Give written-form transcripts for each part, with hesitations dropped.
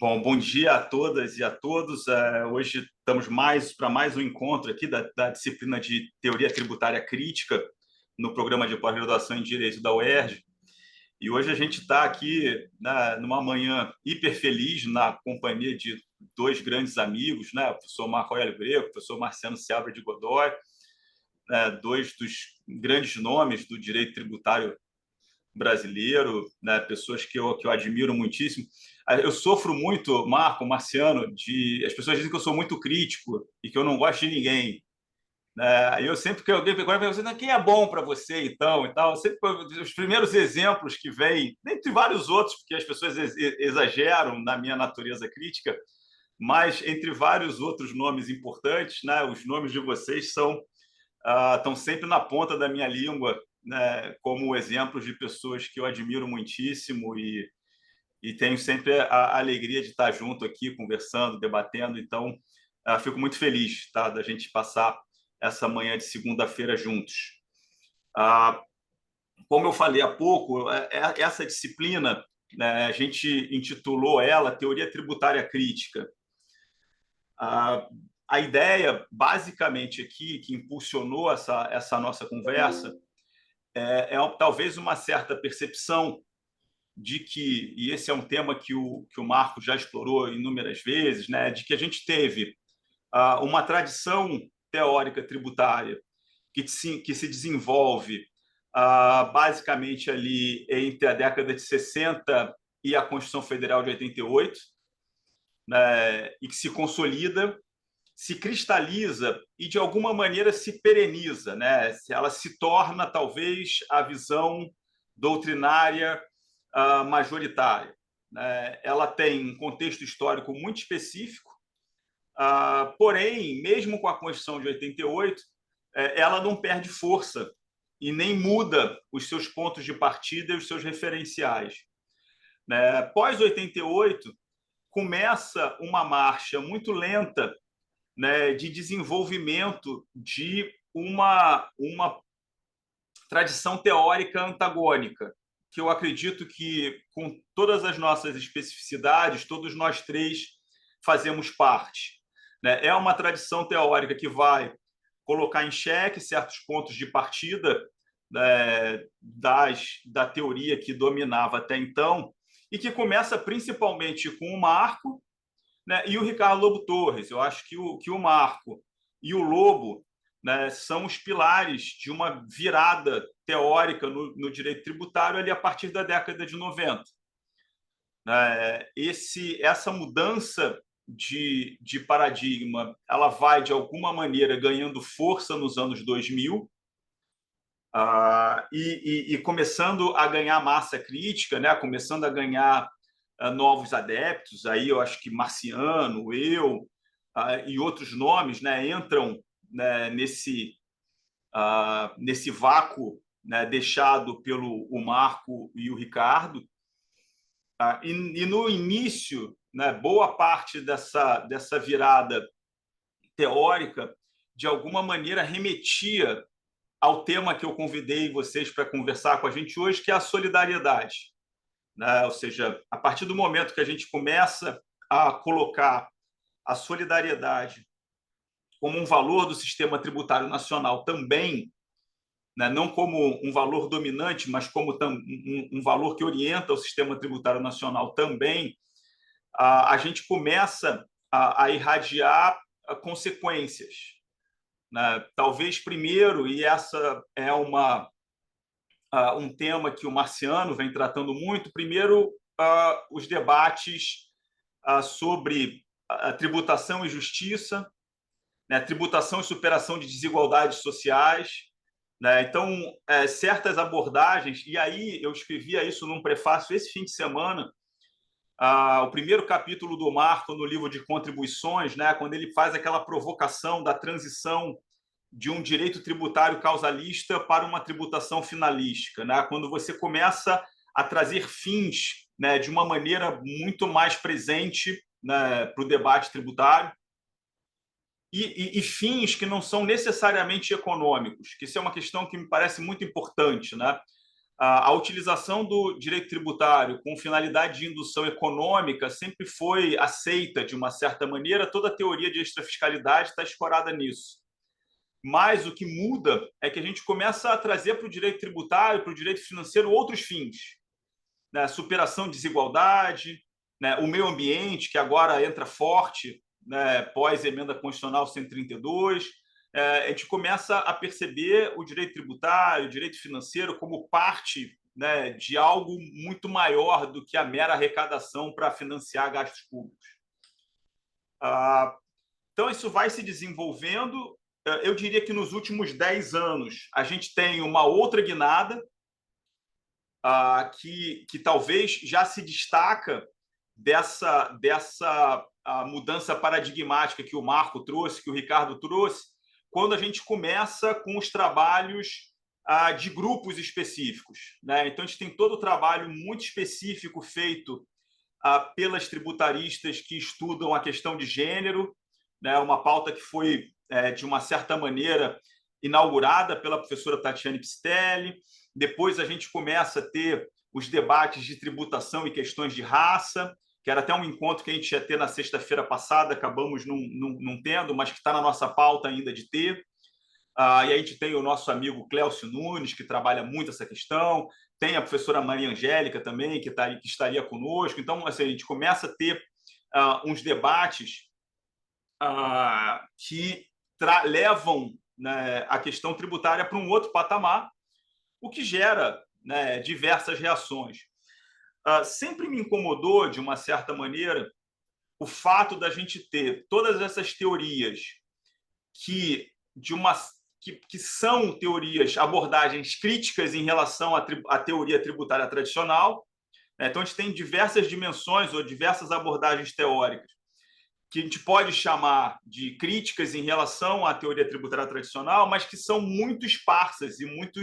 Bom dia a todas e a todos. Hoje estamos para mais um encontro aqui da disciplina de Teoria Tributária Crítica no programa de pós-graduação em Direito da UERJ. E hoje a gente está aqui, né, numa manhã hiper feliz na companhia de dois grandes amigos, né, o professor Marco Aurélio Greco, o professor Marciano Seabra de Godoy, né, dois dos grandes nomes do direito tributário brasileiro, né? Pessoas que eu admiro muitíssimo. Eu sofro muito, Marciano, as pessoas dizem que eu sou muito crítico e que eu não gosto de ninguém. Né? Eu sempre que alguém pergunta, você, quem é bom para você, então, e tal, sempre os primeiros exemplos que vêm, dentre vários outros, porque as pessoas exageram na minha natureza crítica, mas entre vários outros nomes importantes, né? Os nomes de vocês estão sempre na ponta da minha língua, né, como exemplos de pessoas que eu admiro muitíssimo e tenho sempre a alegria de estar junto aqui, conversando, debatendo. Então, fico muito feliz, tá, da gente passar essa manhã de segunda-feira juntos. Como eu falei há pouco, essa disciplina, né, a gente intitulou ela Teoria Tributária Crítica. A ideia, basicamente, aqui, que impulsionou essa nossa conversa, talvez uma certa percepção de que, e esse é um tema que o Marco já explorou inúmeras vezes, né, de que a gente teve uma tradição teórica tributária que se desenvolve basicamente ali entre a década de 60 e a Constituição Federal de 88, né, e que se consolida, se cristaliza e, de alguma maneira, se pereniza, né? Ela se torna, talvez, a visão doutrinária majoritária. Né? Ela tem um contexto histórico muito específico, porém, mesmo com a Constituição de 88, ela não perde força e nem muda os seus pontos de partida e os seus referenciais. Né? Pós 88, começa uma marcha muito lenta, né, de desenvolvimento de uma tradição teórica antagônica, que eu acredito que, com todas as nossas especificidades, todos nós três fazemos parte. Né? É uma tradição teórica que vai colocar em xeque certos pontos de partida, né, da teoria que dominava até então, e que começa principalmente com o Marco, né, e o Ricardo Lobo Torres. Eu acho que o Marco e o Lobo, né, são os pilares de uma virada teórica no direito tributário ali a partir da década de 90. Essa mudança de paradigma, ela vai, de alguma maneira, ganhando força nos anos 2000, e começando a ganhar massa crítica, né? Começando a ganhar novos adeptos. Aí eu acho que Marciano, e outros nomes, né, entram, né, nesse vácuo, né, deixado pelo o Marco e o Ricardo. E no início, né, boa parte dessa virada teórica, de alguma maneira, remetia ao tema que eu convidei vocês para conversar com a gente hoje, que é a solidariedade. Né? Ou seja, a partir do momento que a gente começa a colocar a solidariedade como um valor do sistema tributário nacional também, né? Não como um valor dominante, mas como um valor que orienta o sistema tributário nacional também, a gente começa a irradiar consequências. Né? Talvez primeiro, e essa é um tema que o Marciano vem tratando muito, primeiro, os debates sobre a tributação e justiça, né, tributação e superação de desigualdades sociais. Né? Então, certas abordagens, e aí eu escrevia isso num prefácio esse fim de semana, o primeiro capítulo do Marco no livro de contribuições, né, quando ele faz aquela provocação da transição de um direito tributário causalista para uma tributação finalística, né? Quando você começa a trazer fins, né, de uma maneira muito mais presente, né, para o debate tributário, e fins que não são necessariamente econômicos, que isso é uma questão que me parece muito importante. Né? A utilização do direito tributário com finalidade de indução econômica sempre foi aceita de uma certa maneira, toda a teoria de extrafiscalidade está escorada nisso. Mas o que muda é que a gente começa a trazer para o direito tributário, para o direito financeiro, outros fins, né? Superação de desigualdade, né? O meio ambiente, que agora entra forte, né? Pós-emenda constitucional 132, a gente começa a perceber o direito tributário, o direito financeiro como parte, né, de algo muito maior do que a mera arrecadação para financiar gastos públicos. Então, isso vai se desenvolvendo. Eu diria que nos últimos 10 anos a gente tem uma outra guinada que talvez já se destaca dessa mudança paradigmática que o Marco trouxe, que o Ricardo trouxe, quando a gente começa com os trabalhos de grupos específicos, né? Então, a gente tem todo o trabalho muito específico feito pelas tributaristas que estudam a questão de gênero, né? Uma pauta que foi, de uma certa maneira, inaugurada pela professora Tatiane Pistelli. Depois a gente começa a ter os debates de tributação e questões de raça, que era até um encontro que a gente ia ter na sexta-feira passada, acabamos não tendo, mas que está na nossa pauta ainda de ter. E a gente tem o nosso amigo Clécio Nunes, que trabalha muito essa questão, tem a professora Maria Angélica também, que estaria conosco. Então, assim, a gente começa a ter uns debates que levam, né, a questão tributária para um outro patamar, o que gera, né, diversas reações. Sempre me incomodou, de uma certa maneira, o fato da gente ter todas essas teorias que são teorias, abordagens críticas em relação à teoria tributária tradicional. Então, a gente tem diversas dimensões ou diversas abordagens teóricas que a gente pode chamar de críticas em relação à teoria tributária tradicional, mas que são muito esparsas e muito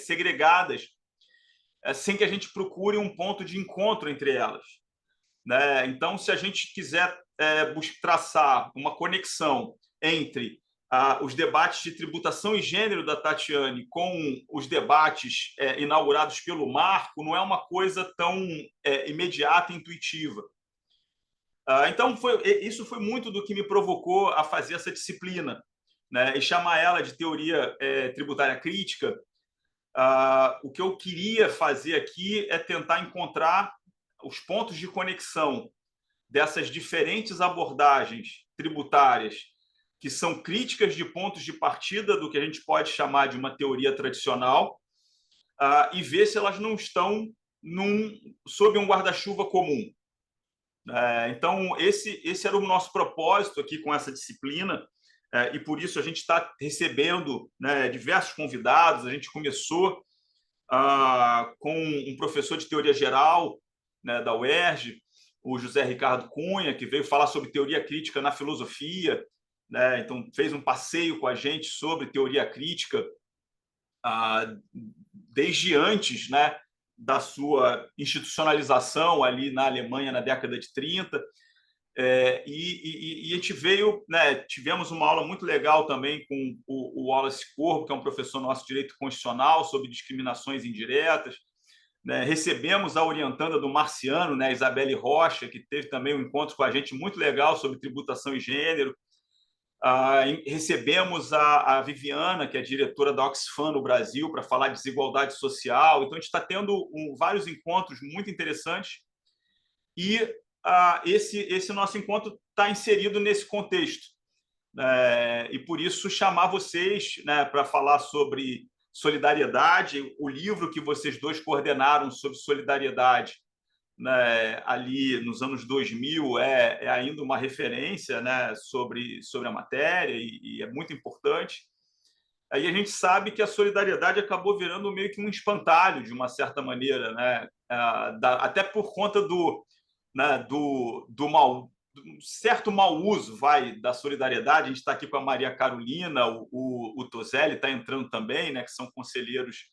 segregadas, sem que a gente procure um ponto de encontro entre elas, né? Então, se a gente quiser traçar uma conexão entre os debates de tributação e gênero da Tatiane com os debates inaugurados pelo Marco, não é uma coisa tão imediata e intuitiva. Então, isso foi muito do que me provocou a fazer essa disciplina, né? E chamar ela de teoria tributária crítica. O que eu queria fazer aqui é tentar encontrar os pontos de conexão dessas diferentes abordagens tributárias, que são críticas de pontos de partida do que a gente pode chamar de uma teoria tradicional, e ver se elas não estão sob um guarda-chuva comum. Então, esse era o nosso propósito aqui com essa disciplina, e por isso a gente está recebendo, né, diversos convidados. A gente começou com um professor de teoria geral, né, da UERJ, o José Ricardo Cunha, que veio falar sobre teoria crítica na filosofia, né? Então, fez um passeio com a gente sobre teoria crítica desde antes, né, da sua institucionalização ali na Alemanha na década de 30. E a gente veio, né, tivemos uma aula muito legal também com o Wallace Corbo, que é um professor nosso de direito constitucional, sobre discriminações indiretas, né? Recebemos a orientanda do Marciano, né, Isabelle Rocha, que teve também um encontro com a gente muito legal sobre tributação e gênero. Recebemos a Viviana, que é diretora da Oxfam no Brasil, para falar de desigualdade social. Então, a gente está tendo vários encontros muito interessantes, e esse nosso encontro está inserido nesse contexto. E por isso chamar vocês, né, para falar sobre solidariedade. O livro que vocês dois coordenaram sobre solidariedade, né, ali nos anos 2000 é ainda uma referência, né, sobre a matéria, e é muito importante. Aí a gente sabe que a solidariedade acabou virando meio que um espantalho, de uma certa maneira, né, até por conta né, do certo mau uso da solidariedade. A gente está aqui com a Maria Carolina, o Toselli está entrando também, né, que são conselheiros,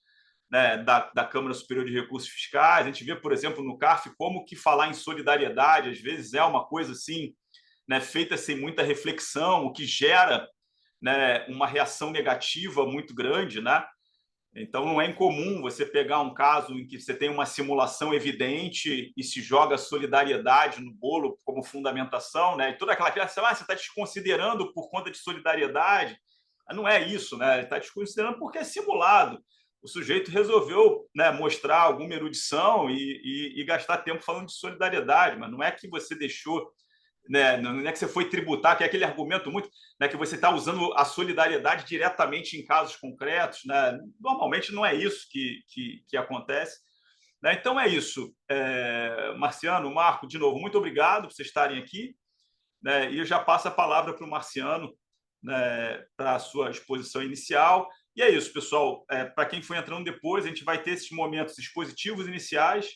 né, da Câmara Superior de Recursos Fiscais. A gente vê, por exemplo, no CARF, como que falar em solidariedade às vezes é uma coisa assim, né, feita sem muita reflexão, o que gera, né, uma reação negativa muito grande, né? Então, não é incomum você pegar um caso em que você tem uma simulação evidente e se joga solidariedade no bolo como fundamentação, né? E toda aquela criação, você está desconsiderando por conta de solidariedade. Não é isso, né? Ele está desconsiderando porque é simulado. O sujeito resolveu, né, mostrar alguma erudição e gastar tempo falando de solidariedade, mas não é que você deixou, né, não é que você foi tributar, que é aquele argumento muito, né, que você está usando a solidariedade diretamente em casos concretos, né? Normalmente não é isso que acontece. Né? Então é isso. Marciano, Marco, de novo, muito obrigado por vocês estarem aqui. Né? E eu já passo a palavra para o Marciano, né, para a sua exposição inicial. E é isso, pessoal. Para quem foi entrando depois, a gente vai ter esses momentos expositivos iniciais.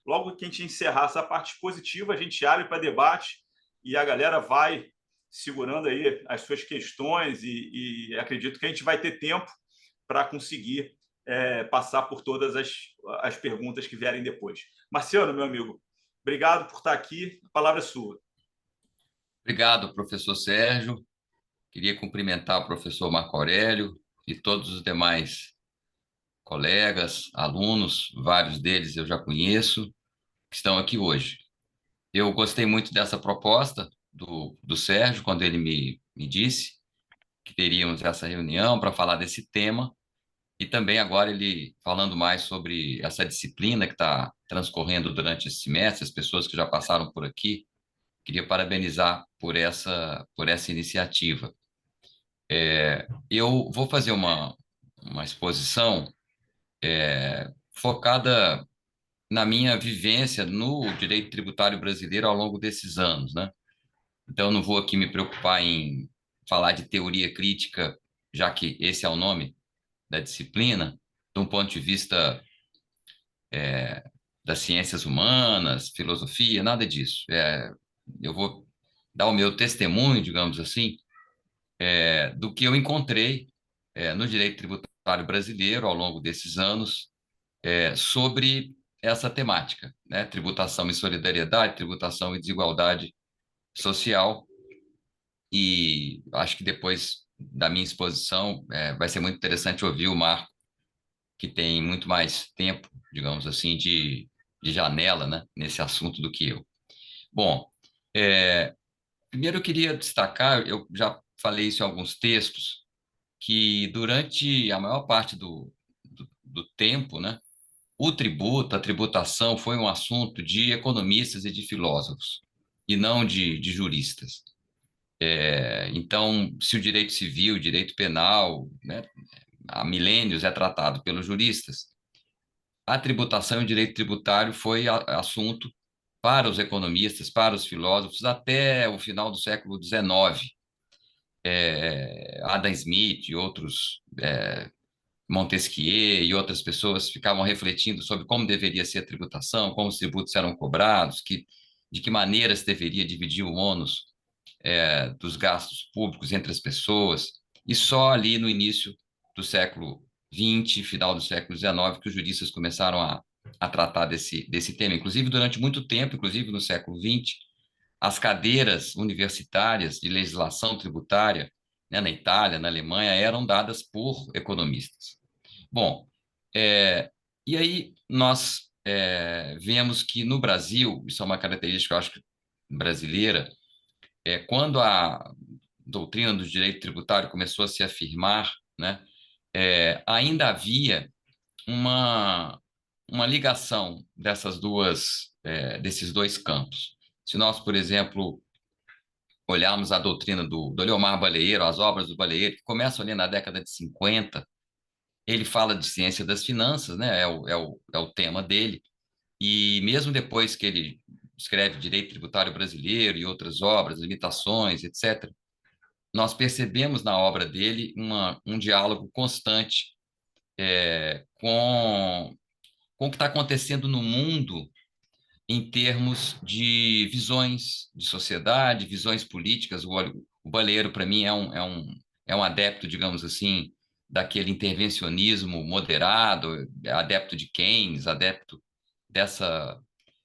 Logo que a gente encerrar essa parte expositiva, a gente abre para debate e a galera vai segurando aí as suas questões e acredito que a gente vai ter tempo para conseguir passar por todas as perguntas que vierem depois. Marciano, meu amigo, obrigado por estar aqui. A palavra é sua. Obrigado, professor Sérgio. Queria cumprimentar o professor Marco Aurélio e todos os demais colegas, alunos, vários deles eu já conheço, que estão aqui hoje. Eu gostei muito dessa proposta do Sérgio, quando ele me disse que teríamos essa reunião para falar desse tema, e também agora ele falando mais sobre essa disciplina que está transcorrendo durante esse semestre, as pessoas que já passaram por aqui. Queria parabenizar por essa iniciativa. Eu vou fazer uma exposição focada na minha vivência no direito tributário brasileiro ao longo desses anos, né? Então, eu não vou aqui me preocupar em falar de teoria crítica, já que esse é o nome da disciplina, de um ponto de vista das ciências humanas, filosofia, nada disso. Eu vou dar o meu testemunho, digamos assim, do que eu encontrei no direito tributário brasileiro ao longo desses anos sobre essa temática, né? Tributação e solidariedade, tributação e desigualdade social. E acho que depois da minha exposição vai ser muito interessante ouvir o Marco, que tem muito mais tempo, digamos assim, de janela, né, nesse assunto do que eu. Bom, é, primeiro eu queria destacar, eu já falei isso em alguns textos, que durante a maior parte do tempo, né, o tributo, a tributação foi um assunto de economistas e de filósofos, e não de juristas. Então, se o direito civil, o direito penal, né, há milênios é tratado pelos juristas, a tributação e o direito tributário foi assunto para os economistas, para os filósofos, até o final do século XIX. Adam Smith e outros, Montesquieu e outras pessoas ficavam refletindo sobre como deveria ser a tributação, como os tributos eram cobrados, de que maneira se deveria dividir o ônus dos gastos públicos entre as pessoas. E só ali no início do século XX, final do século XIX, que os juristas começaram a tratar desse tema. Inclusive, durante muito tempo, inclusive no século XX, as cadeiras universitárias de legislação tributária, né, na Itália, na Alemanha, eram dadas por economistas. Bom, e aí nós vemos que no Brasil, isso é uma característica, eu acho, brasileira, quando a doutrina do direito tributário começou a se afirmar, né, ainda havia uma, uma ligação desses dois campos. Se nós, por exemplo, olharmos a doutrina do Leomar Baleiro, as obras do Baleiro, que começam ali na década de 50, ele fala de ciência das finanças, né? É o tema dele. E mesmo depois que ele escreve Direito Tributário Brasileiro e outras obras, limitações, etc., nós percebemos na obra dele um diálogo constante com o que está acontecendo no mundo em termos de visões de sociedade, visões políticas. O Baleiro, para mim, é um adepto, digamos assim, daquele intervencionismo moderado, adepto de Keynes, adepto dessa,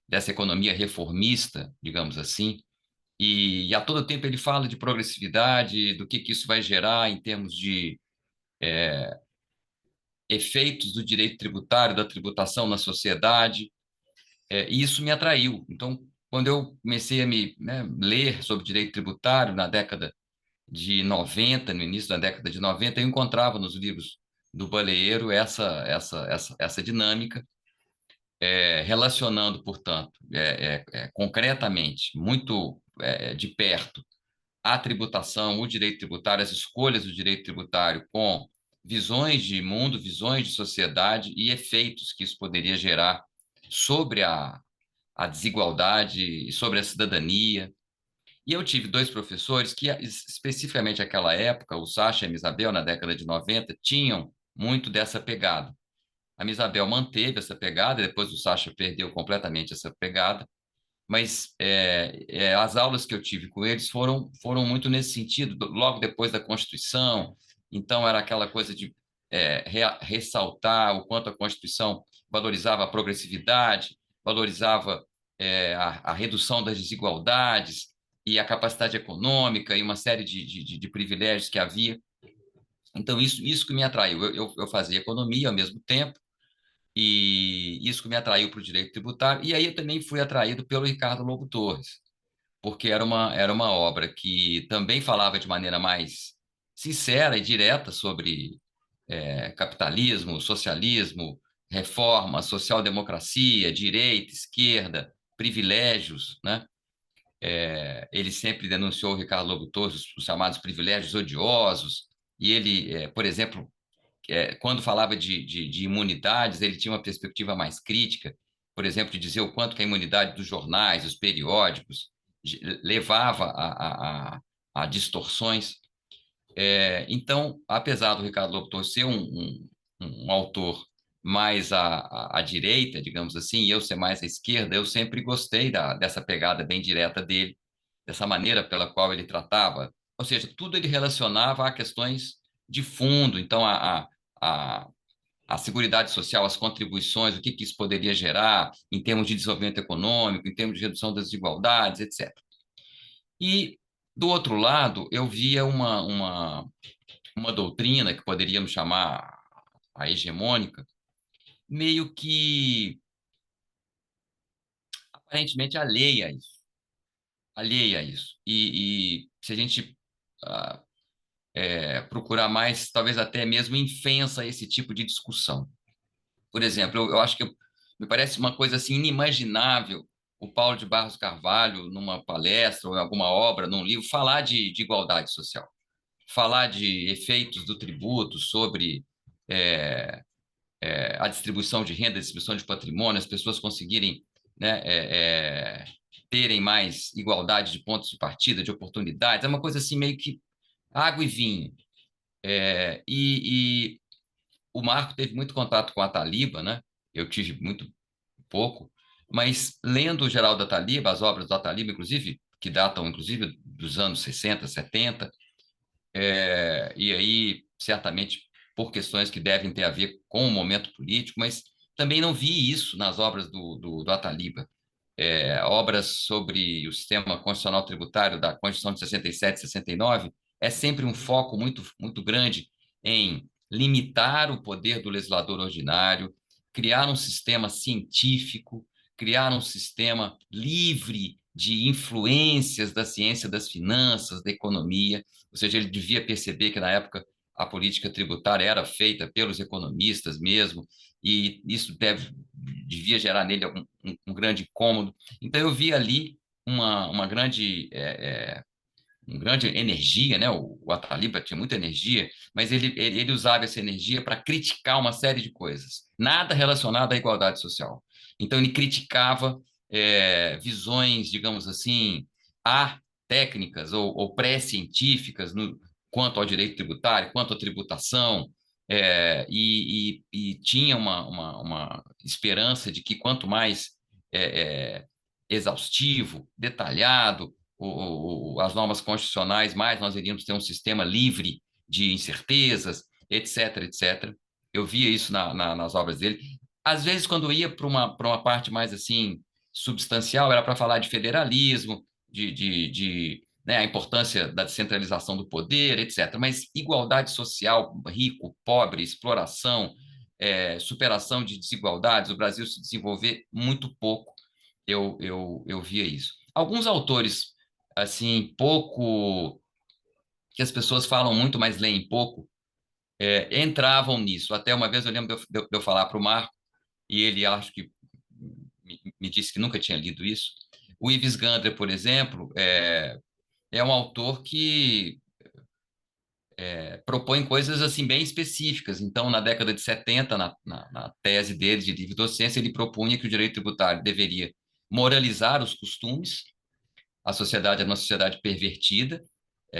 dessa economia reformista, digamos assim. E a todo tempo ele fala de progressividade, do que isso vai gerar em termos de efeitos do direito tributário, da tributação na sociedade, e isso me atraiu. Então, quando eu comecei a ler sobre direito tributário na década de 90, no início da década de 90, eu encontrava nos livros do Baleiro essa dinâmica, relacionando, portanto, concretamente, muito de perto, a tributação, o direito tributário, as escolhas do direito tributário com visões de mundo, visões de sociedade e efeitos que isso poderia gerar sobre a desigualdade e sobre a cidadania. E eu tive dois professores que, especificamente naquela época, o Sacha e a Misabel, na década de 90, tinham muito dessa pegada. A Misabel manteve essa pegada, depois o Sacha perdeu completamente essa pegada, mas as aulas que eu tive com eles foram muito nesse sentido, logo depois da Constituição. Então, era aquela coisa de ressaltar o quanto a Constituição valorizava a progressividade, valorizava a redução das desigualdades e a capacidade econômica e uma série de privilégios que havia. Então, isso que me atraiu. Eu fazia economia ao mesmo tempo, e isso que me atraiu para o direito tributário. E aí eu também fui atraído pelo Ricardo Lobo Torres, porque era uma obra que também falava de maneira mais sincera e direta sobre capitalismo, socialismo, reforma, social-democracia, direita, esquerda, privilégios, né? Ele sempre denunciou o Ricardo Lobo Torres, os chamados privilégios odiosos, e ele, por exemplo, quando falava de imunidades, ele tinha uma perspectiva mais crítica, por exemplo, de dizer o quanto que a imunidade dos jornais, dos periódicos, levava a distorções. Então, apesar do Ricardo Lobo Torres ser um autor mais à direita, digamos assim, e eu ser mais à esquerda, eu sempre gostei dessa pegada bem direta dele, dessa maneira pela qual ele tratava. Ou seja, tudo ele relacionava a questões de fundo. Então, a, a Seguridade Social, as contribuições, o que isso poderia gerar em termos de desenvolvimento econômico, em termos de redução das desigualdades, etc. E, do outro lado, eu via uma doutrina que poderíamos chamar a hegemônica, meio que aparentemente alheia a isso. E se a gente ah, procurar mais, talvez até mesmo infensa esse tipo de discussão. Por exemplo, eu acho que me parece uma coisa assim inimaginável o Paulo de Barros Carvalho, numa palestra ou em alguma obra, num livro, falar de igualdade social, falar de efeitos do tributo sobre é, a distribuição de renda, a distribuição de patrimônio, as pessoas conseguirem, né, terem mais igualdade de pontos de partida, de oportunidades, é uma coisa assim meio que água e vinho. E o Marco teve muito contato com a Taliba, né? Eu tive muito pouco, mas lendo o Geraldo Ataliba, as obras do Ataliba, inclusive, que datam, inclusive, dos anos 60, 70, e aí, certamente, por questões que devem ter a ver com o momento político, mas também não vi isso nas obras do Ataliba. Obras sobre o sistema constitucional tributário da Constituição de 67 e 69, é sempre um foco muito, muito grande em limitar o poder do legislador ordinário, criar um sistema científico, criar um sistema livre de influências da ciência das finanças, da economia. Ou seja, ele devia perceber que, na época, a política tributária era feita pelos economistas mesmo, e isso devia gerar nele um grande incômodo. Então, eu vi ali uma grande energia, né? O Ataliba tinha muita energia, mas ele usava essa energia para criticar uma série de coisas, nada relacionado à igualdade social. Então, ele criticava visões, digamos assim, técnicas ou pré-científicas quanto ao direito tributário, quanto à tributação, e tinha uma esperança de que quanto mais exaustivo, detalhado, as normas constitucionais, mais nós iríamos ter um sistema livre de incertezas, etc, etc. Eu via isso nas obras dele. Às vezes, quando eu ia para uma parte mais assim substancial, era para falar de federalismo, né, a importância da descentralização do poder, etc. Mas igualdade social, rico, pobre, exploração, superação de desigualdades, o Brasil se desenvolver muito pouco, eu via isso. Alguns autores, assim, pouco, que as pessoas falam muito, mas leem pouco, entravam nisso. Até uma vez eu lembro de eu falar para o Marco, e ele acho que me disse que nunca tinha lido isso. O Ives Gandra, por exemplo, é um autor que propõe coisas assim bem específicas. Então, na década de 70, na tese dele de livre docência, ele propunha que o direito tributário deveria moralizar os costumes. A sociedade é uma sociedade pervertida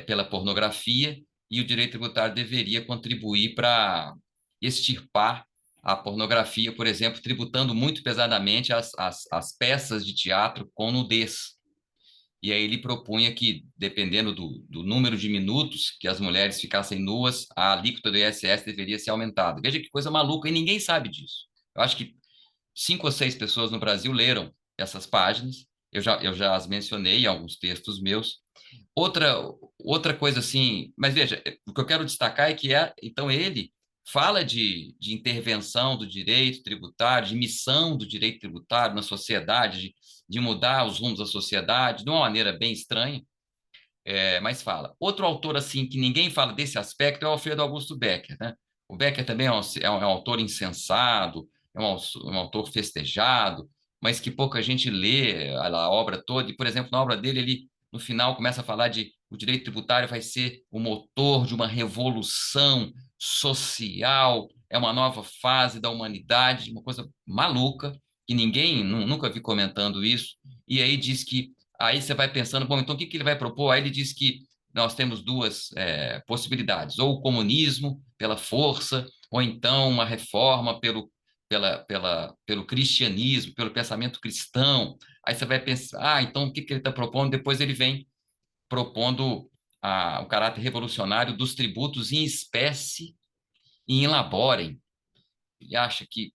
pela pornografia, e o direito tributário deveria contribuir para extirpar a pornografia, por exemplo, tributando muito pesadamente as peças de teatro com nudez. E aí ele propunha que, dependendo do número de minutos que as mulheres ficassem nuas, a alíquota do ISS deveria ser aumentada. Veja que coisa maluca, e ninguém sabe disso. Eu acho que 5 ou 6 pessoas no Brasil leram essas páginas, eu já as mencionei em alguns textos meus. Outra, outra coisa assim, mas veja, o que eu quero destacar é que então ele fala de intervenção do direito tributário, de missão do direito tributário na sociedade, de mudar os rumos da sociedade de uma maneira bem estranha, mas fala. Outro autor assim que ninguém fala desse aspecto é o Alfredo Augusto Becker, né? O Becker também é um autor insensado, um autor festejado, mas que pouca gente lê a obra toda. E, por exemplo, na obra dele, ele no final começa a falar de o direito tributário vai ser o motor de uma revolução social, é uma nova fase da humanidade, uma coisa maluca, que ninguém nunca vi comentando isso. E aí diz que aí você vai pensando, bom, então o que que ele vai propor? Aí ele diz que nós temos duas possibilidades, ou o comunismo pela força, ou então uma reforma pelo cristianismo, pelo pensamento cristão. Aí você vai pensar, então o que que ele está propondo? Depois ele vem propondo o caráter revolucionário dos tributos em espécie e em laborem. Ele acha que,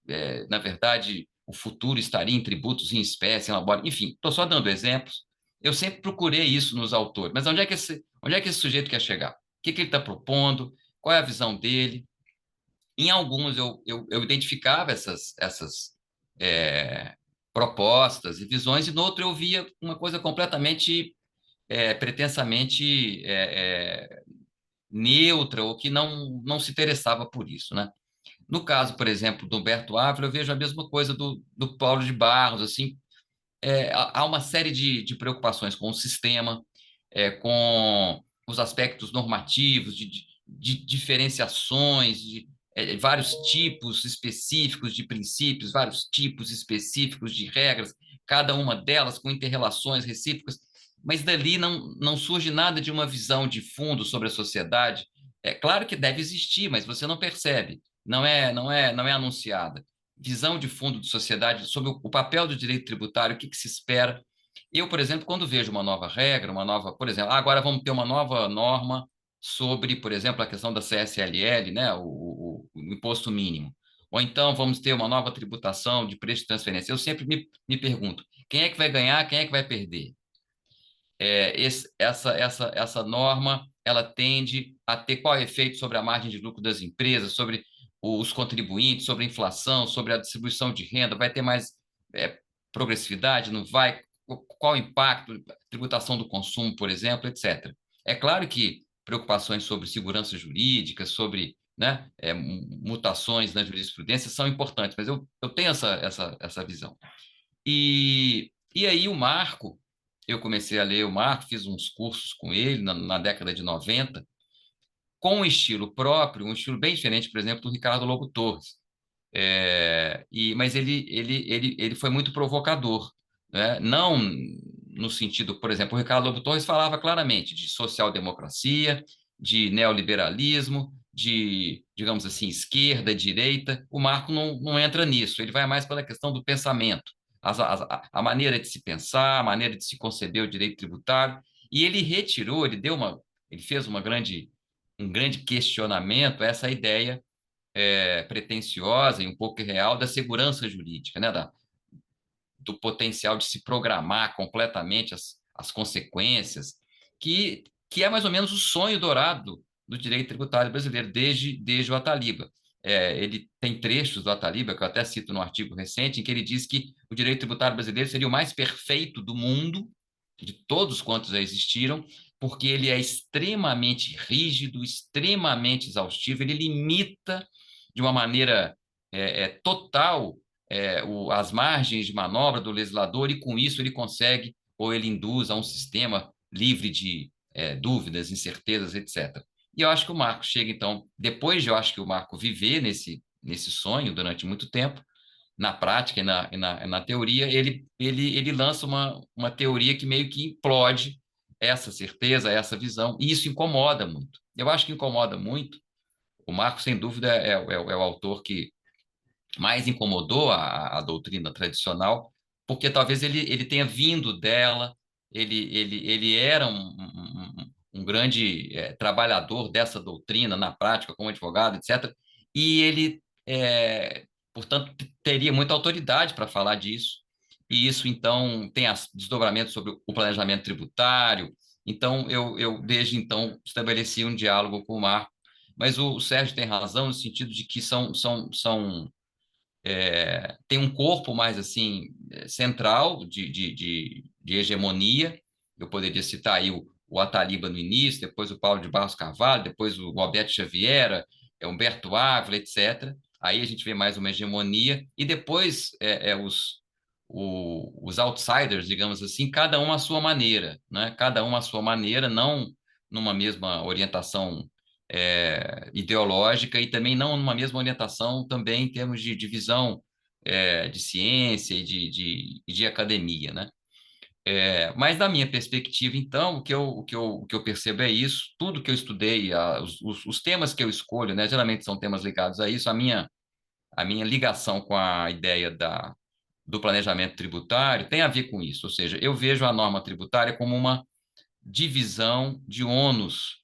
na verdade, o futuro estaria em tributos em espécie, em laboratório. Enfim, estou só dando exemplos. Eu sempre procurei isso nos autores. Mas onde é que esse sujeito quer chegar? O que que ele está propondo? Qual é a visão dele? Em alguns eu identificava essas é, propostas e visões, e no outro eu via uma coisa completamente, pretensamente neutra, ou que não se interessava por isso, né? No caso, por exemplo, do Humberto Ávila, eu vejo a mesma coisa do Paulo de Barros, assim, há uma série de preocupações com o sistema, com os aspectos normativos, de diferenciações, de vários tipos específicos de princípios, vários tipos específicos de regras, cada uma delas com interrelações recíprocas, mas dali não surge nada de uma visão de fundo sobre a sociedade. É claro que deve existir, mas você não percebe, não é anunciada. Visão de fundo de sociedade sobre o papel do direito tributário, o que se espera. Eu, por exemplo, quando vejo uma nova regra, por exemplo, agora vamos ter uma nova norma sobre, por exemplo, a questão da CSLL, né, o imposto mínimo. Ou então vamos ter uma nova tributação de preço de transferência. Eu sempre me pergunto, quem é que vai ganhar, quem é que vai perder? Essa norma, ela tende a ter qual efeito sobre a margem de lucro das empresas, sobre os contribuintes, sobre a inflação, sobre a distribuição de renda? Vai ter mais progressividade? Não vai? Qual o impacto? Tributação do consumo, por exemplo, etc. É claro que preocupações sobre segurança jurídica, sobre, né, mutações na jurisprudência são importantes, mas eu tenho essa visão. E aí o Marco, eu comecei a ler o Marco, fiz uns cursos com ele na década de 90, com um estilo próprio, um estilo bem diferente, por exemplo, do Ricardo Lobo Torres. Mas ele foi muito provocador, né? Não no sentido, por exemplo, o Ricardo Lobo Torres falava claramente de social-democracia, de neoliberalismo, de, digamos assim, esquerda, direita. O Marco não entra nisso, ele vai mais pela questão do pensamento, a maneira de se pensar, a maneira de se conceber o direito tributário, e ele retirou, ele fez um grande questionamento a essa ideia pretensiosa e um pouco irreal da segurança jurídica, né? Do potencial de se programar completamente as consequências, que é mais ou menos o sonho dourado do direito tributário brasileiro, desde o Ataliba. ele tem trechos do Ataliba, que eu até cito no artigo recente, em que ele diz que o direito tributário brasileiro seria o mais perfeito do mundo, de todos quantos já existiram, porque ele é extremamente rígido, extremamente exaustivo, ele limita de uma maneira total as margens de manobra do legislador, e com isso ele consegue, ou ele induz a um sistema livre de dúvidas, incertezas, etc. E eu acho que o Marco chega, então, depois de eu acho que o Marco viver nesse sonho durante muito tempo, na prática e na teoria, ele lança uma teoria que meio que implode essa certeza, essa visão, e isso incomoda muito. Eu acho que incomoda muito. O Marco, sem dúvida, é o autor que mais incomodou a doutrina tradicional, porque talvez ele tenha vindo dela, ele era um grande trabalhador dessa doutrina na prática, como advogado, etc. E ele, portanto, teria muita autoridade para falar disso. E isso, então, tem desdobramentos sobre o planejamento tributário. Então, eu desde então, estabeleci um diálogo com o Marco. Mas o Sérgio tem razão no sentido de que tem um corpo mais assim central de hegemonia. Eu poderia citar aí o Ataliba no início, depois o Paulo de Barros Carvalho, depois o Alberto Xavier, Humberto Ávila, etc. Aí a gente vê mais uma hegemonia, e depois os outsiders, digamos assim, cada um à sua maneira, né? Cada um à sua maneira, não numa mesma orientação ideológica, e também não numa mesma orientação também em termos de divisão de ciência e de academia, né? Mas da minha perspectiva, então, o que eu percebo é isso. Tudo que eu estudei, os temas que eu escolho, né, geralmente são temas ligados a isso. A minha ligação com a ideia do planejamento tributário tem a ver com isso. Ou seja, eu vejo a norma tributária como uma divisão de ônus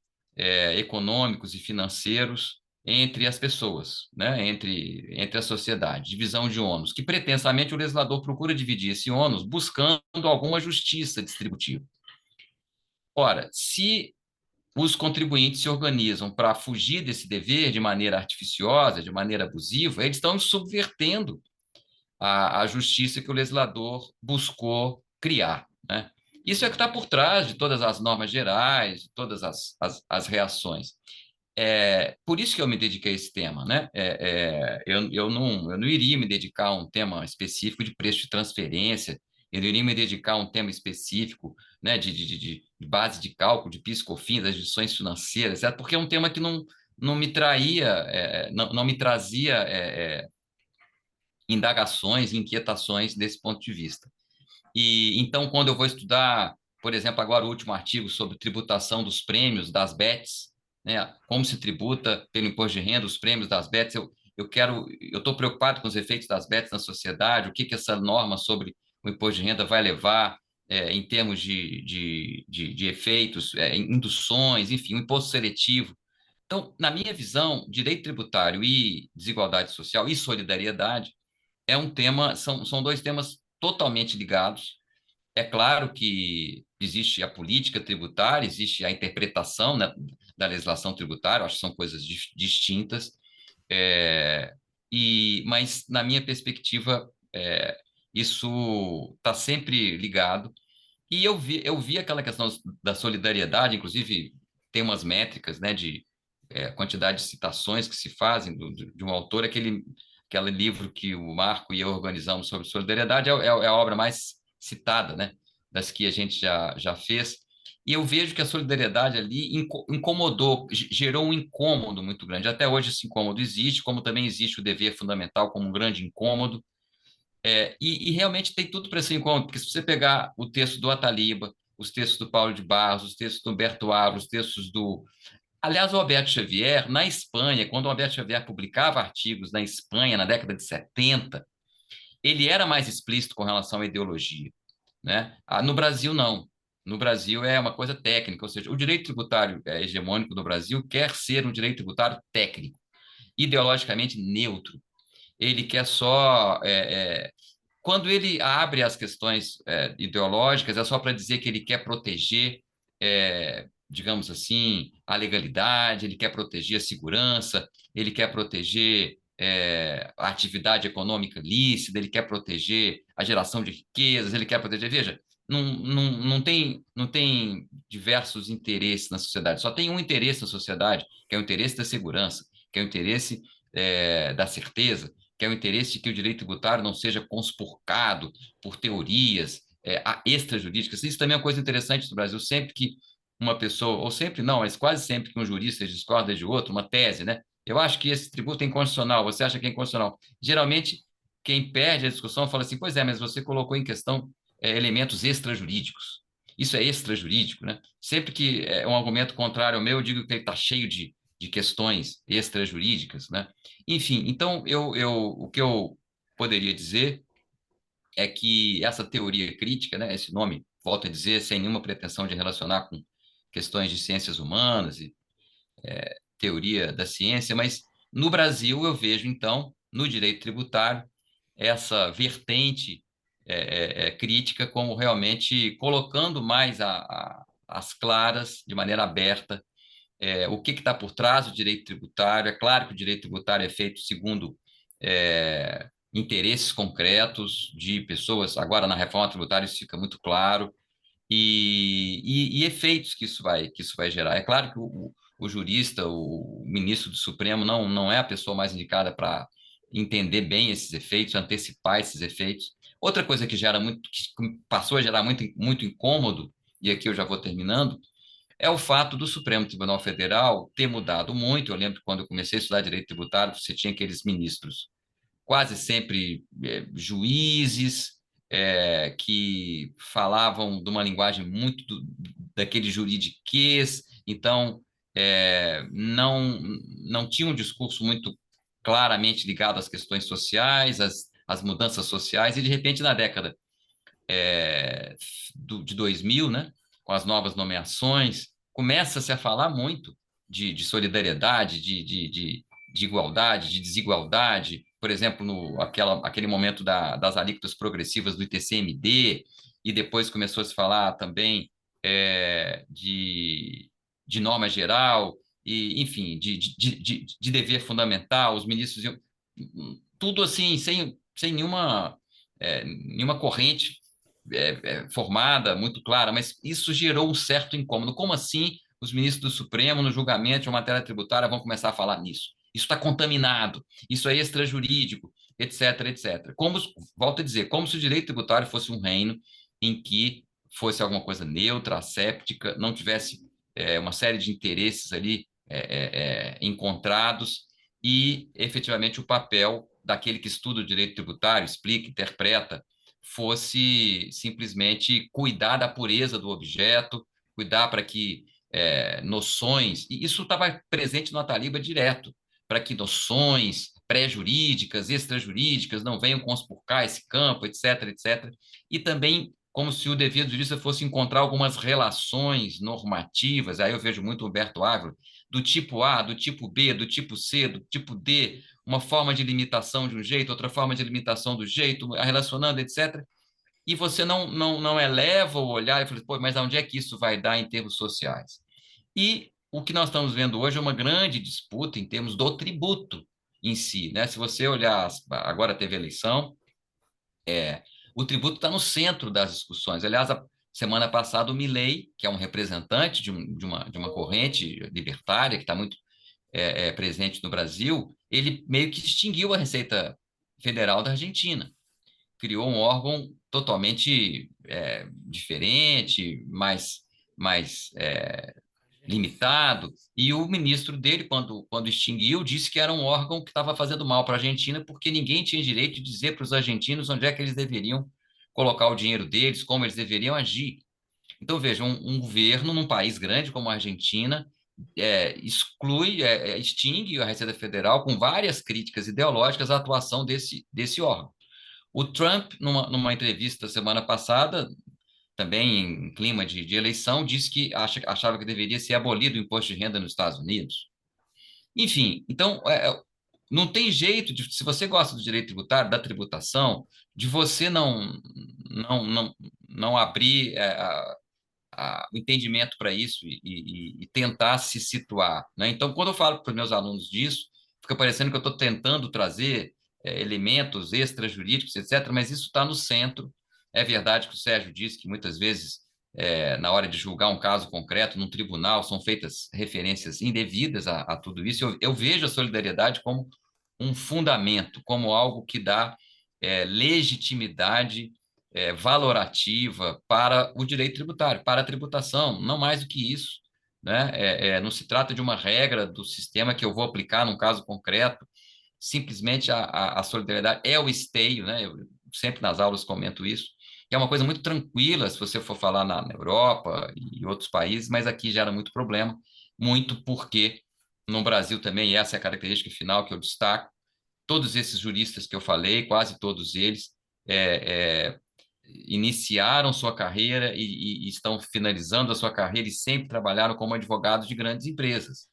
econômicos e financeiros entre as pessoas, né? entre a sociedade, divisão de ônus, que pretensamente o legislador procura dividir esse ônus buscando alguma justiça distributiva. Ora, se os contribuintes se organizam para fugir desse dever de maneira artificiosa, de maneira abusiva, eles estão subvertendo a justiça que o legislador buscou criar, né? Isso é que está por trás de todas as normas gerais, de todas as reações. Por isso que eu me dediquei a esse tema, né? Eu não iria me dedicar a um tema específico de preço de transferência, eu não iria me dedicar a um tema específico, né, de base de cálculo, de PIS/COFINS, das instituições financeiras, certo? Porque é um tema que não me traía, não me trazia indagações, inquietações desse ponto de vista. E então, quando eu vou estudar, por exemplo, agora o último artigo sobre tributação dos prêmios das bets, né, como se tributa pelo imposto de renda os prêmios das bets, eu estou preocupado com os efeitos das bets na sociedade, o que essa norma sobre o imposto de renda vai levar em termos de efeitos, induções, enfim, o imposto seletivo. Então, na minha visão, direito tributário e desigualdade social e solidariedade são dois temas totalmente ligados. É claro que existe a política tributária, existe a interpretação, né, da legislação tributária, acho que são coisas distintas, é, mas, na minha perspectiva, isso está sempre ligado. E eu vi aquela questão da solidariedade, inclusive tem umas métricas, né, de quantidade de citações que se fazem de um autor. Aquele livro que o Marco e eu organizamos sobre solidariedade é a obra mais citada, né, das que a gente já fez. E eu vejo que a solidariedade ali incomodou, gerou um incômodo muito grande. Até hoje esse incômodo existe, como também existe o dever fundamental como um grande incômodo. E realmente tem tudo para ser incômodo, porque se você pegar o texto do Ataliba, os textos do Paulo de Barros, os textos do Humberto Ávila, os textos do... Aliás, o Alberto Xavier, na Espanha, quando o Alberto Xavier publicava artigos na Espanha, na década de 70, ele era mais explícito com relação à ideologia, né? No Brasil, não. No Brasil é uma coisa técnica, ou seja, o direito tributário hegemônico do Brasil quer ser um direito tributário técnico, ideologicamente neutro. Ele quer só quando ele abre as questões ideológicas, é só para dizer que ele quer proteger digamos assim, a legalidade, ele quer proteger a segurança, ele quer proteger a atividade econômica lícita, ele quer proteger a geração de riquezas, ele quer proteger. Veja, não tem diversos interesses na sociedade, só tem um interesse na sociedade, que é o interesse da segurança, que é o interesse da certeza, que é o interesse de que o direito tributário não seja conspurcado por teorias extrajurídicas. Isso também é uma coisa interessante do Brasil. Sempre que uma pessoa, ou sempre não, mas quase sempre que um jurista discorda de outro, uma tese, né? Eu acho que esse tributo é inconstitucional, você acha que é inconstitucional. Geralmente, quem perde a discussão fala assim, pois é, mas você colocou em questão elementos extrajurídicos. Isso é extrajurídico, né? Sempre que é um argumento contrário ao meu, eu digo que ele está cheio de questões extrajurídicas, né? Enfim, então, o que eu poderia dizer é que essa teoria crítica, né, esse nome, volto a dizer, sem nenhuma pretensão de relacionar com questões de ciências humanas e teoria da ciência, mas no Brasil eu vejo, então, no direito tributário, essa vertente crítica como realmente colocando mais às claras, de maneira aberta, o que está por trás do direito tributário. É claro que o direito tributário é feito segundo interesses concretos de pessoas. Agora, na reforma tributária, isso fica muito claro. E efeitos que isso vai gerar. É claro que o jurista, o ministro do Supremo, não é a pessoa mais indicada para entender bem esses efeitos, antecipar esses efeitos. Outra coisa que passou a gerar muito incômodo, e aqui eu já vou terminando, é o fato do Supremo Tribunal Federal ter mudado muito. Eu lembro que quando eu comecei a estudar direito tributário, você tinha aqueles ministros, quase sempre juízes, que falavam de uma linguagem muito daquele juridiquês, então não tinha um discurso muito claramente ligado às questões sociais, às mudanças sociais, e de repente na década de 2000, né, com as novas nomeações, começa-se a falar muito de solidariedade, de igualdade, de desigualdade. Por exemplo, aquele momento das alíquotas progressivas do ITCMD, e depois começou a se falar também de norma geral, e, enfim, de dever fundamental. Os ministros iam, tudo assim, sem nenhuma corrente formada, muito clara, mas isso gerou um certo incômodo. Como assim os ministros do Supremo, no julgamento de uma matéria tributária, vão começar a falar nisso? Isso está contaminado, isso é extrajurídico, etc, etc. Volto a dizer, como se o direito tributário fosse um reino em que fosse alguma coisa neutra, asséptica, não tivesse uma série de interesses ali encontrados, e efetivamente o papel daquele que estuda o direito tributário, explica, interpreta, fosse simplesmente cuidar da pureza do objeto, cuidar para que noções, e isso estava presente no Ataliba direto, para que noções pré-jurídicas, extrajurídicas não venham conspurcar esse campo, etc, etc. E também como se o dever jurista fosse encontrar algumas relações normativas. Aí eu vejo muito Humberto Ávila, do tipo A, do tipo B, do tipo C, do tipo D, uma forma de limitação de um jeito, outra forma de limitação do jeito, relacionando, etc. E você não eleva o olhar e fala, pô, mas onde é que isso vai dar em termos sociais? E o que nós estamos vendo hoje é uma grande disputa em termos do tributo em si, né? Se você olhar, agora teve eleição, o tributo está no centro das discussões. Aliás, a semana passada, o Milei, que é um representante de uma corrente libertária que está muito presente no Brasil, ele meio que extinguiu a Receita Federal da Argentina, criou um órgão totalmente diferente, mais limitado, e o ministro dele, quando extinguiu, disse que era um órgão que estava fazendo mal para a Argentina, porque ninguém tinha direito de dizer para os argentinos onde é que eles deveriam colocar o dinheiro deles, como eles deveriam agir. Então, veja, um governo num país grande como a Argentina extingue a Receita Federal com várias críticas ideológicas à atuação desse órgão. O Trump, numa entrevista semana passada, também em clima de eleição, disse que achava que deveria ser abolido o imposto de renda nos Estados Unidos. Enfim, então, não tem jeito, se você gosta do direito tributário, da tributação, de você não abrir o entendimento para isso e tentar se situar, né? Então, quando eu falo para os meus alunos disso, fica parecendo que eu estou tentando trazer elementos extrajurídicos, etc., mas isso está no centro. É verdade que o Sérgio disse que muitas vezes, na hora de julgar um caso concreto num tribunal, são feitas referências indevidas a tudo isso. Eu vejo a solidariedade como um fundamento, como algo que dá legitimidade valorativa para o direito tributário, para a tributação, não mais do que isso, né? Não se trata de uma regra do sistema que eu vou aplicar num caso concreto, simplesmente a solidariedade é o esteio, né? Eu sempre nas aulas comento isso, que é uma coisa muito tranquila se você for falar na Europa e outros países, mas aqui gera muito problema, muito porque no Brasil também, e essa é a característica final que eu destaco, todos esses juristas que eu falei, quase todos eles, é, é, iniciaram sua carreira e estão finalizando a sua carreira e sempre trabalharam como advogados de grandes empresas,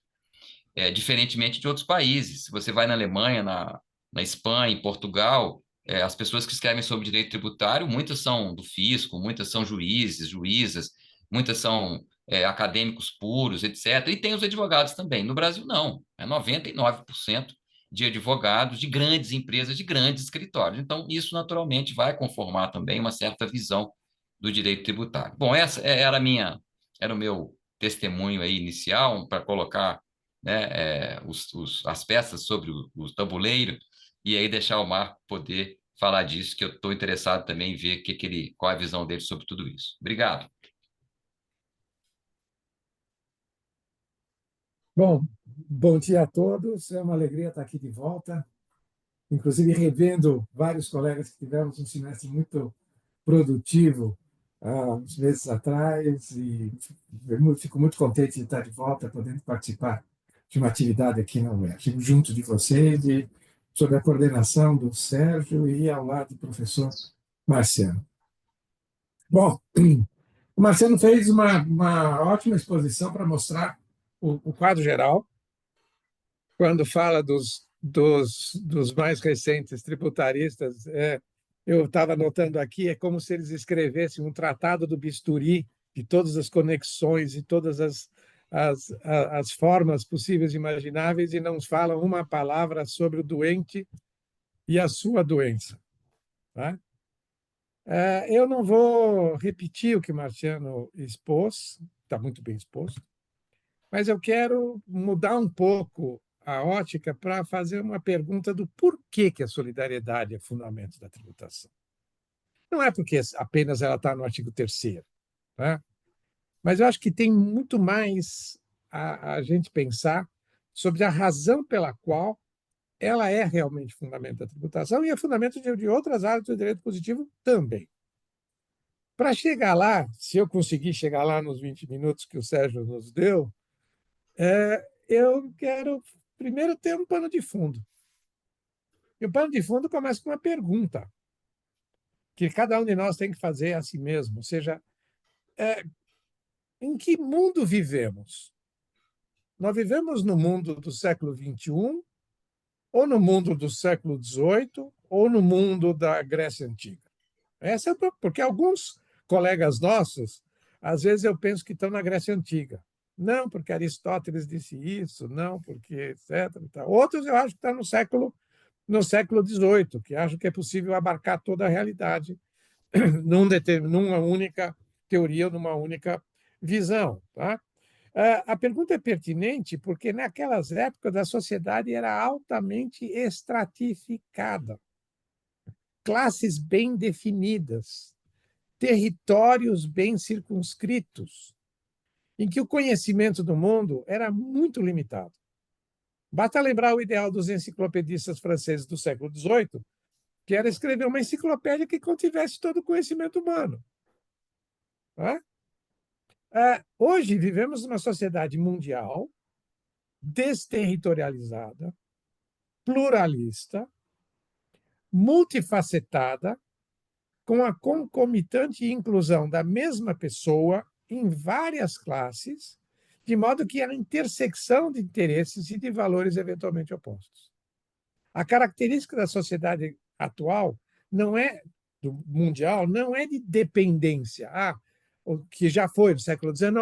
diferentemente de outros países. Se você vai na Alemanha, na Espanha, em Portugal, as pessoas que escrevem sobre direito tributário, muitas são do fisco, muitas são juízes, juízas, muitas são acadêmicos puros, etc. E tem os advogados também. No Brasil, não. É 99% de advogados de grandes empresas, de grandes escritórios. Então, isso naturalmente vai conformar também uma certa visão do direito tributário. Bom, essa era o meu testemunho aí inicial para colocar, né, as peças sobre o tabuleiro e aí deixar o Marco poder falar disso, que eu estou interessado também em ver qual é a visão dele sobre tudo isso. Obrigado. Bom, bom dia a todos. É uma alegria estar aqui de volta, inclusive revendo vários colegas que tivemos um semestre muito produtivo há uns meses atrás e fico muito contente de estar de volta, podendo participar de uma atividade aqui na UERJ, junto de vocês, sob a coordenação do Sérgio e ao lado do professor Marciano. Bom, o Marciano fez uma ótima exposição para mostrar o quadro geral, quando fala dos mais recentes tributaristas. Eu estava anotando aqui, é como se eles escrevessem um tratado do bisturi, de todas as conexões e todas as formas possíveis e imagináveis, e não falam uma palavra sobre o doente e a sua doença. Tá? Eu não vou repetir o que Marciano expôs, está muito bem exposto, mas eu quero mudar um pouco a ótica para fazer uma pergunta do porquê que a solidariedade é fundamento da tributação. Não é porque apenas ela está no artigo 3º, tá? Mas eu acho que tem muito mais a gente pensar sobre a razão pela qual ela é realmente fundamento da tributação e é fundamento de outras áreas do direito positivo também. Para chegar lá, se eu conseguir chegar lá nos 20 minutos que o Sérgio nos deu, eu quero primeiro ter um pano de fundo. E o pano de fundo começa com uma pergunta que cada um de nós tem que fazer a si mesmo, ou seja, em que mundo vivemos? Nós vivemos no mundo do século XXI, ou no mundo do século XVIII, ou no mundo da Grécia Antiga? Essa porque alguns colegas nossos, às vezes eu penso que estão na Grécia Antiga. Não, porque Aristóteles disse isso, não, porque etc. Outros eu acho que estão no século XVIII, que acho que é possível abarcar toda a realidade numa única teoria, numa única visão. Tá? A pergunta é pertinente porque, naquelas épocas, a sociedade era altamente estratificada, classes bem definidas, territórios bem circunscritos, em que o conhecimento do mundo era muito limitado. Basta lembrar o ideal dos enciclopedistas franceses do século XVIII, que era escrever uma enciclopédia que contivesse todo o conhecimento humano. Hoje vivemos numa sociedade mundial, desterritorializada, pluralista, multifacetada, com a concomitante inclusão da mesma pessoa em várias classes, de modo que há intersecção de interesses e de valores eventualmente opostos. A característica da sociedade atual não é do mundial, não é de dependência. o que já foi no século XIX,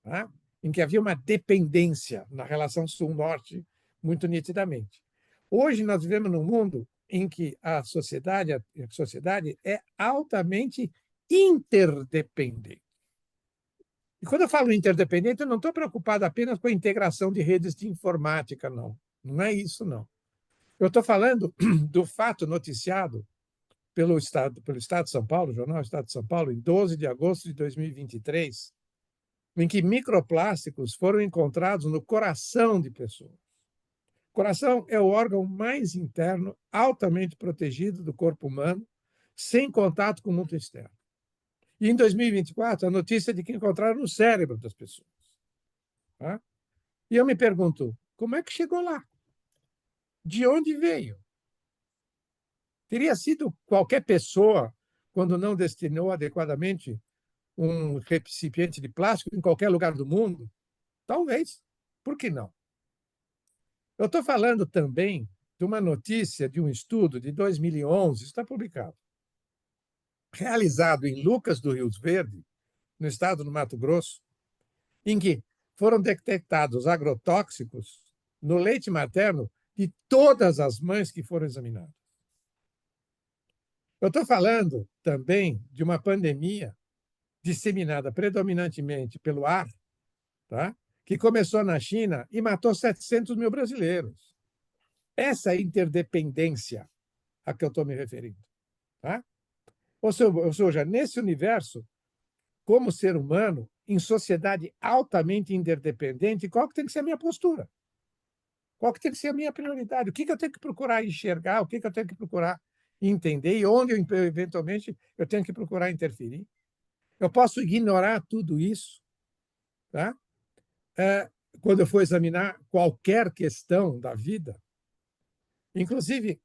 tá? Em que havia uma dependência na relação Sul-Norte muito nitidamente. Hoje nós vivemos num mundo em que a sociedade é altamente interdependente. E quando eu falo interdependente, eu não estou preocupado apenas com a integração de redes de informática, não. Não é isso, não. Eu estou falando do fato noticiado pelo Estado de São Paulo, Jornal Estado de São Paulo, em 12 de agosto de 2023, em que microplásticos foram encontrados no coração de pessoas. O coração é o órgão mais interno, altamente protegido do corpo humano, sem contato com o mundo externo. E em 2024, a notícia de que encontraram no cérebro das pessoas. Tá? E eu me pergunto, como é que chegou lá? De onde veio? Teria sido qualquer pessoa, quando não destinou adequadamente um recipiente de plástico em qualquer lugar do mundo? Talvez. Por que não? Eu estou falando também de uma notícia de um estudo de 2011, está publicado, realizado em Lucas do Rio Verde, no estado do Mato Grosso, em que foram detectados agrotóxicos no leite materno de todas as mães que foram examinadas. Eu estou falando também de uma pandemia disseminada predominantemente pelo ar, tá? Que começou na China e matou 700 mil brasileiros. Essa interdependência a que eu estou me referindo. Tá? Ou seja, nesse universo, como ser humano, em sociedade altamente interdependente, qual que tem que ser a minha postura? Qual que tem que ser a minha prioridade? O que eu tenho que procurar enxergar? O que eu tenho que procurar entender? E onde, eventualmente, eu tenho que procurar interferir? Eu posso ignorar tudo isso, tá? Quando eu for examinar qualquer questão da vida, inclusive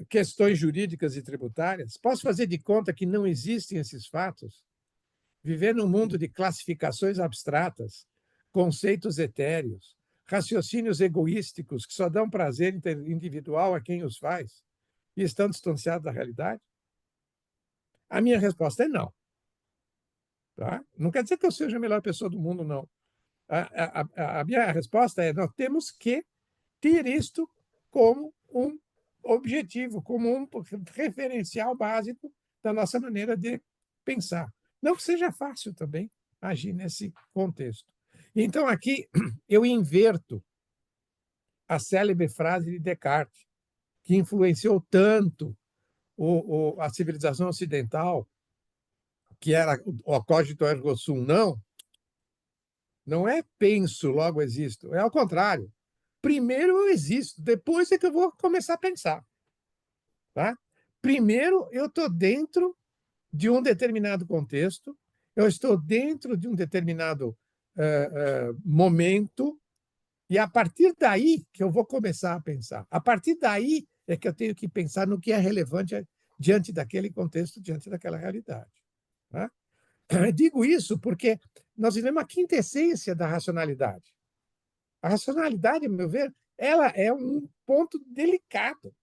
questões jurídicas e tributárias, posso fazer de conta que não existem esses fatos? Viver num mundo de classificações abstratas, conceitos etéreos, raciocínios egoísticos que só dão prazer individual a quem os faz e estão distanciados da realidade? A minha resposta é não. Tá? Não quer dizer que eu seja a melhor pessoa do mundo, não. A minha resposta é: nós temos que ter isto como um objetivo, como um referencial básico da nossa maneira de pensar. Não que seja fácil também agir nesse contexto. Então, aqui eu inverto a célebre frase de Descartes, que influenciou tanto a civilização ocidental, que era o cogito ergo sum, não é penso, logo existo, é ao contrário. Primeiro eu existo, depois é que eu vou começar a pensar. Tá? Primeiro eu estou dentro de um determinado contexto, eu estou dentro de um determinado momento, e a partir daí que eu vou começar a pensar. A partir daí é que eu tenho que pensar no que é relevante diante daquele contexto, diante daquela realidade. Tá? Eu digo isso porque nós vivemos a quintessência da racionalidade. A racionalidade, a meu ver, ela é um ponto delicado.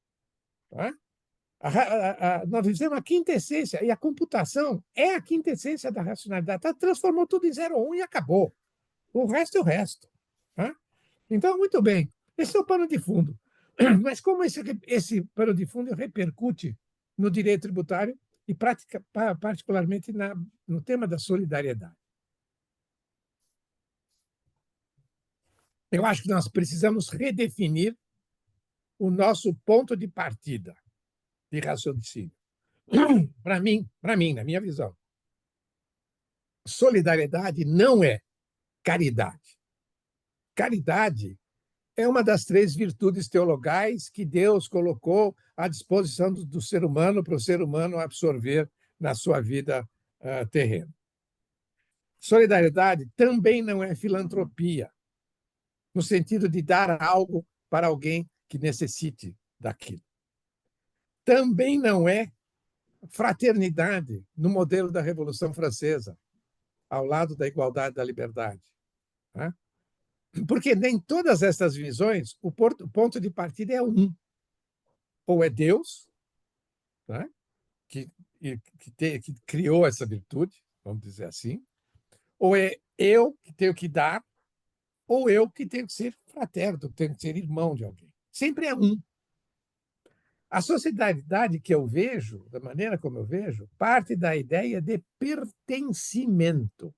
Tá? Nós vivemos a quintessência, e a computação é a quintessência da racionalidade. Transformou tudo em 0 ou 1 e acabou. O resto é o resto. Tá? Então, muito bem, esse é o pano de fundo. Mas como esse pano de fundo repercute no direito tributário e particularmente no tema da solidariedade? Eu acho que nós precisamos redefinir o nosso ponto de partida de raciocínio. Para mim, na minha visão, solidariedade não é caridade. Caridade é uma das 3 virtudes teologais que Deus colocou à disposição do ser humano, para o ser humano absorver na sua vida terrena. Solidariedade também não é filantropia, no sentido de dar algo para alguém que necessite daquilo. Também não é fraternidade no modelo da Revolução Francesa, ao lado da igualdade e da liberdade. Né? Porque nem todas essas visões, o ponto de partida é um. Ou é Deus, né? que criou essa virtude, vamos dizer assim, ou é eu que tenho que dar, ou eu que tenho que ser fraterno, que tenho que ser irmão de alguém. Sempre é um. A sociedade que eu vejo, da maneira como eu vejo, parte da ideia de pertencimento,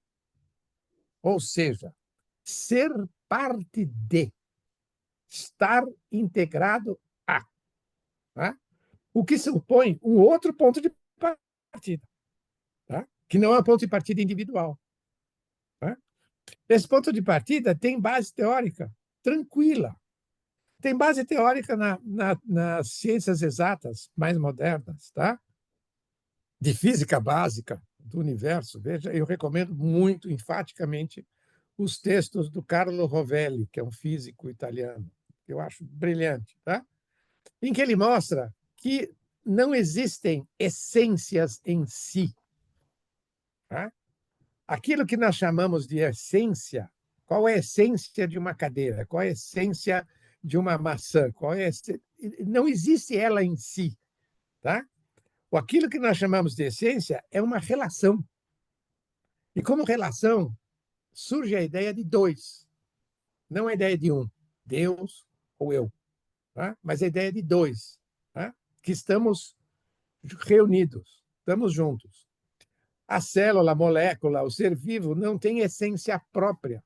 ou seja, ser parte de, estar integrado a. Tá? O que supõe um outro ponto de partida, tá? Que não é um ponto de partida individual. Tá? Esse ponto de partida tem base teórica tranquila. Tem base teórica nas ciências exatas mais modernas, tá? De física básica do universo. Veja, eu recomendo muito, enfaticamente, os textos do Carlo Rovelli, que é um físico italiano, que eu acho brilhante, tá? Em que ele mostra que não existem essências em si. Tá? Aquilo que nós chamamos de essência, qual é a essência de uma cadeira? Qual é a essência de uma maçã? Não existe ela em si. Tá? Aquilo que nós chamamos de essência é uma relação. E como relação, surge a ideia de dois, não a ideia de um, Deus ou eu, tá? Mas a ideia de dois, tá? Que estamos reunidos, estamos juntos. A célula, a molécula, o ser vivo não tem essência própria.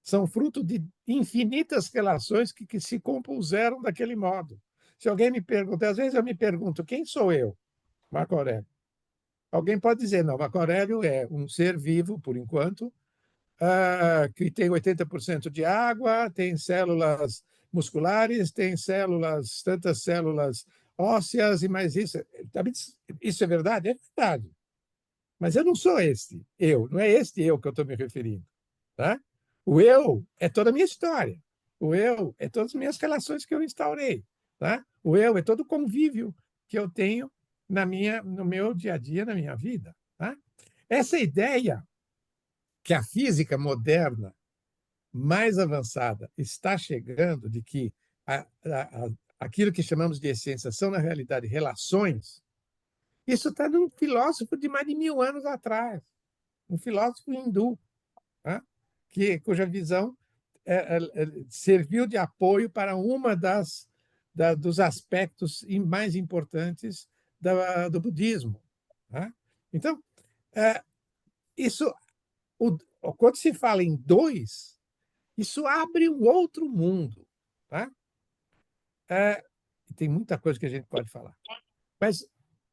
São fruto de infinitas relações que se compuseram daquele modo. Se alguém me pergunta, às vezes eu me pergunto, quem sou eu, Marco Aurélio? Alguém pode dizer, não, Marco Aurélio é um ser vivo, por enquanto, que tem 80% de água, tem células musculares, tem células, tantas células ósseas e mais isso. Isso é verdade? É verdade. Mas eu não sou este eu, não é este eu que eu estou me referindo. Tá? O eu é toda a minha história. O eu é todas as minhas relações que eu instaurei. Tá? O eu é todo o convívio que eu tenho no meu dia a dia, na minha vida. Tá? Essa ideia que a física moderna mais avançada está chegando, de que aquilo que chamamos de essência são, na realidade, relações, isso está num filósofo de mais de 1000 anos atrás, um filósofo hindu, tá? Cuja visão serviu de apoio para uma dos aspectos mais importantes do budismo. Tá? Então, isso, quando se fala em dois, isso abre um outro mundo. Tá? Tem muita coisa que a gente pode falar. Mas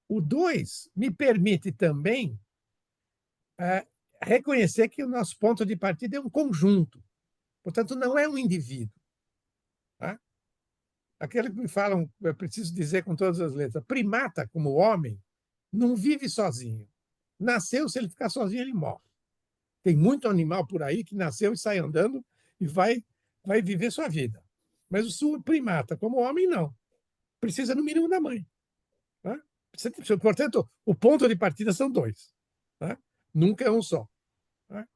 o dois me permite também reconhecer que o nosso ponto de partida é um conjunto. Portanto, não é um indivíduo. Tá? Aquele que me falam, eu preciso dizer com todas as letras, primata, como homem, não vive sozinho. Nasceu, se ele ficar sozinho, ele morre. Tem muito animal por aí que nasceu e sai andando e vai viver sua vida. Mas o primata, como homem, não. Precisa, no mínimo, da mãe. Tá? Portanto, o ponto de partida são dois. Tá? Nunca é um só. Tá?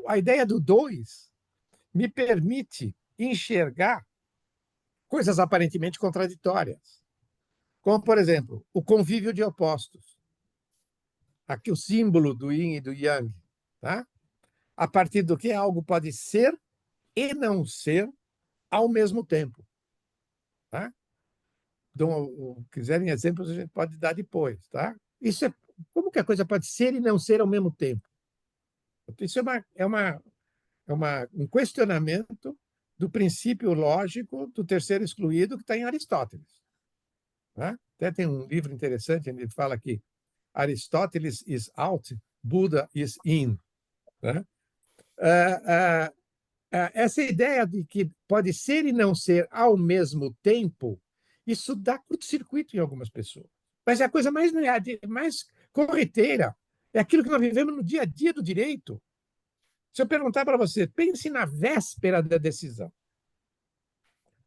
A ideia do dois me permite enxergar coisas aparentemente contraditórias, como, por exemplo, o convívio de opostos. Aqui o símbolo do yin e do yang. Tá? A partir do que algo pode ser e não ser ao mesmo tempo. Tá? Então, quiserem exemplos, a gente pode dar depois. Tá? Isso é como que a coisa pode ser e não ser ao mesmo tempo. Isso um questionamento do princípio lógico do terceiro excluído que está em Aristóteles. Tá? Até tem um livro interessante, onde ele fala que Aristóteles is out, Buda is in. Tá? Essa ideia de que pode ser e não ser ao mesmo tempo, isso dá curto-circuito em algumas pessoas. Mas é a coisa mais corriqueira, é aquilo que nós vivemos no dia a dia do direito. Se eu perguntar para você, pense na véspera da decisão.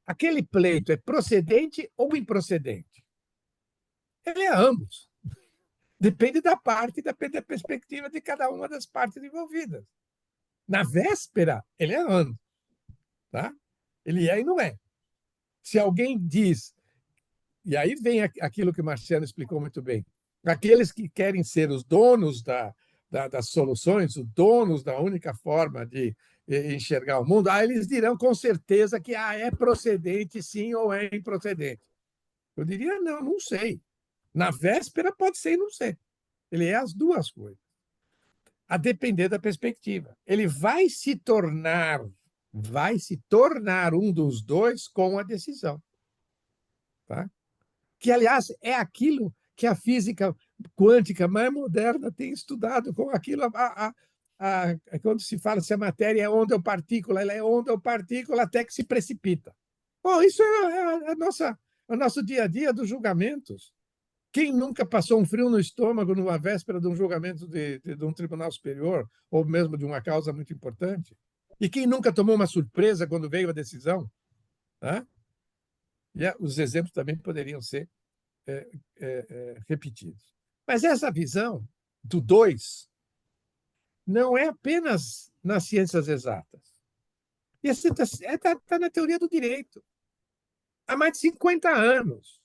Aquele pleito é procedente ou improcedente? Ele é ambos. Depende da parte, depende da perspectiva de cada uma das partes envolvidas. Na véspera, ele é ambos. Tá? Ele é e não é. Se alguém diz, e aí vem aquilo que o Marciano explicou muito bem, Aqueles que querem ser os donos das soluções, os donos da única forma de enxergar o mundo, eles dirão com certeza que é procedente, sim, ou é improcedente. Eu diria, não, não sei. Na véspera pode ser e não ser. Ele é as duas coisas, a depender da perspectiva. Ele vai se tornar um dos dois com a decisão. Tá? Que, aliás, é aquilo que a física quântica mais moderna tem estudado, com aquilo, quando se fala se a matéria é onda ou partícula, ela é onda ou partícula até que se precipita. Bom, isso é o nosso dia a dia dos julgamentos. Quem nunca passou um frio no estômago numa véspera de um julgamento de um tribunal superior, ou mesmo de uma causa muito importante? E quem nunca tomou uma surpresa quando veio a decisão? Né? E os exemplos também poderiam ser repetidos. Mas essa visão do dois não é apenas nas ciências exatas. Isso está na teoria do direito. Há mais de 50 anos.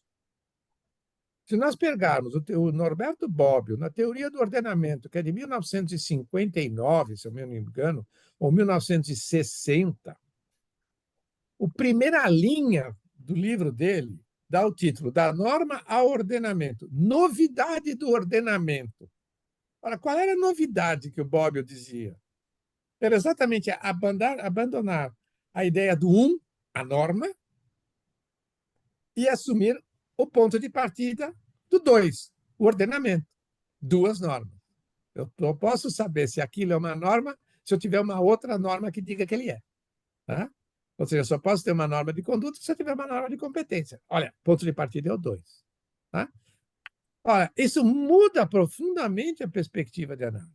Se nós pegarmos o Norberto Bobbio, na teoria do ordenamento, que é de 1959, se eu não me engano, ou 1960, a primeira linha do livro dele dá o título Da Norma ao Ordenamento. Novidade do ordenamento. Ora, qual era a novidade que o Bobbio dizia? Era exatamente abandonar a ideia do a norma, e assumir o ponto de partida do dois, o ordenamento. Duas normas. Eu não posso saber se aquilo é uma norma se eu tiver uma outra norma que diga que ele é. Tá? Ou seja, eu só posso ter uma norma de conduta se eu tiver uma norma de competência. Olha, ponto de partida é o 2. Tá? Olha, isso muda profundamente a perspectiva de análise.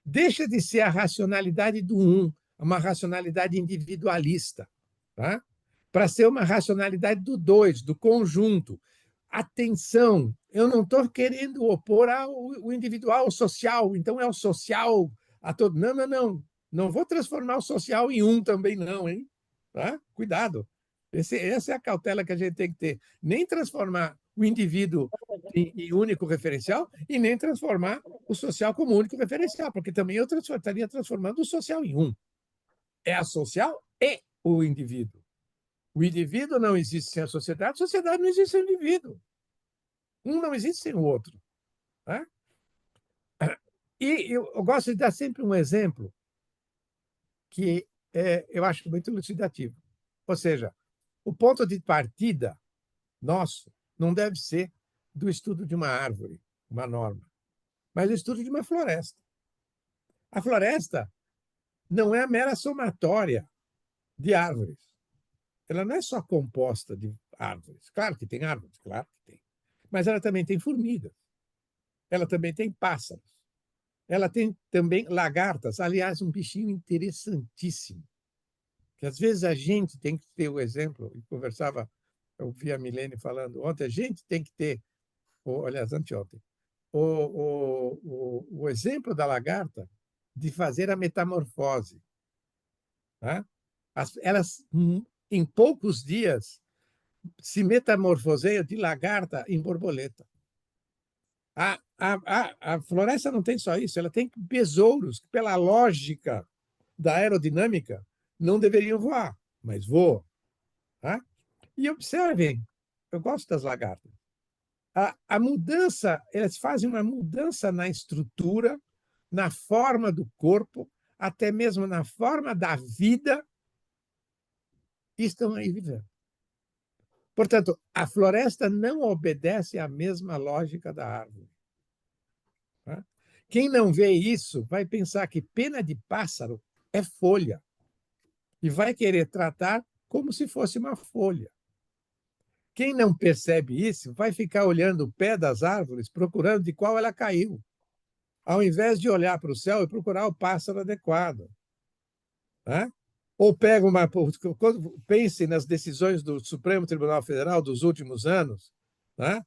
Deixa de ser a racionalidade do uma racionalidade individualista, tá? Para ser uma racionalidade do 2, do conjunto. Atenção, eu não estou querendo opor o individual ao social, então é o social a todo. Não, não, não. Não vou transformar o social em também, não, hein? Tá? Cuidado. Essa é a cautela que a gente tem que ter. Nem transformar o indivíduo em único referencial e nem transformar o social como único referencial, porque também eu estaria transformando o social em É a social e o indivíduo. O indivíduo não existe sem a sociedade não existe sem o indivíduo. Um não existe sem o outro. Tá? E eu gosto de dar sempre um exemplo que eu acho muito elucidativo. Ou seja, o ponto de partida nosso não deve ser do estudo de uma árvore, uma norma, mas do estudo de uma floresta. A floresta não é a mera somatória de árvores. Ela não é só composta de árvores. Claro que tem árvores, claro que tem. Mas ela também tem formigas. Ela também tem pássaros. Ela tem também lagartas. Aliás, um bichinho interessantíssimo. Que às vezes a gente tem que ter o exemplo. Eu ouvi a Milene falando ontem, a gente tem que ter, aliás, anteontem, o exemplo da lagarta de fazer a metamorfose. Tá? Elas, em poucos dias, se metamorfoseiam de lagarta em borboleta. A floresta não tem só isso, ela tem besouros que, pela lógica da aerodinâmica, não deveriam voar, mas voam. Tá? E observem, eu gosto das lagartas. A mudança, elas fazem uma mudança na estrutura, na forma do corpo, até mesmo na forma da vida, e estão aí vivendo. Portanto, a floresta não obedece à mesma lógica da árvore. Tá? Quem não vê isso vai pensar que pena de pássaro é folha e vai querer tratar como se fosse uma folha. Quem não percebe isso vai ficar olhando o pé das árvores, procurando de qual ela caiu, ao invés de olhar para o céu e procurar o pássaro adequado. Tá? Ou pega pense nas decisões do Supremo Tribunal Federal dos últimos anos, tá?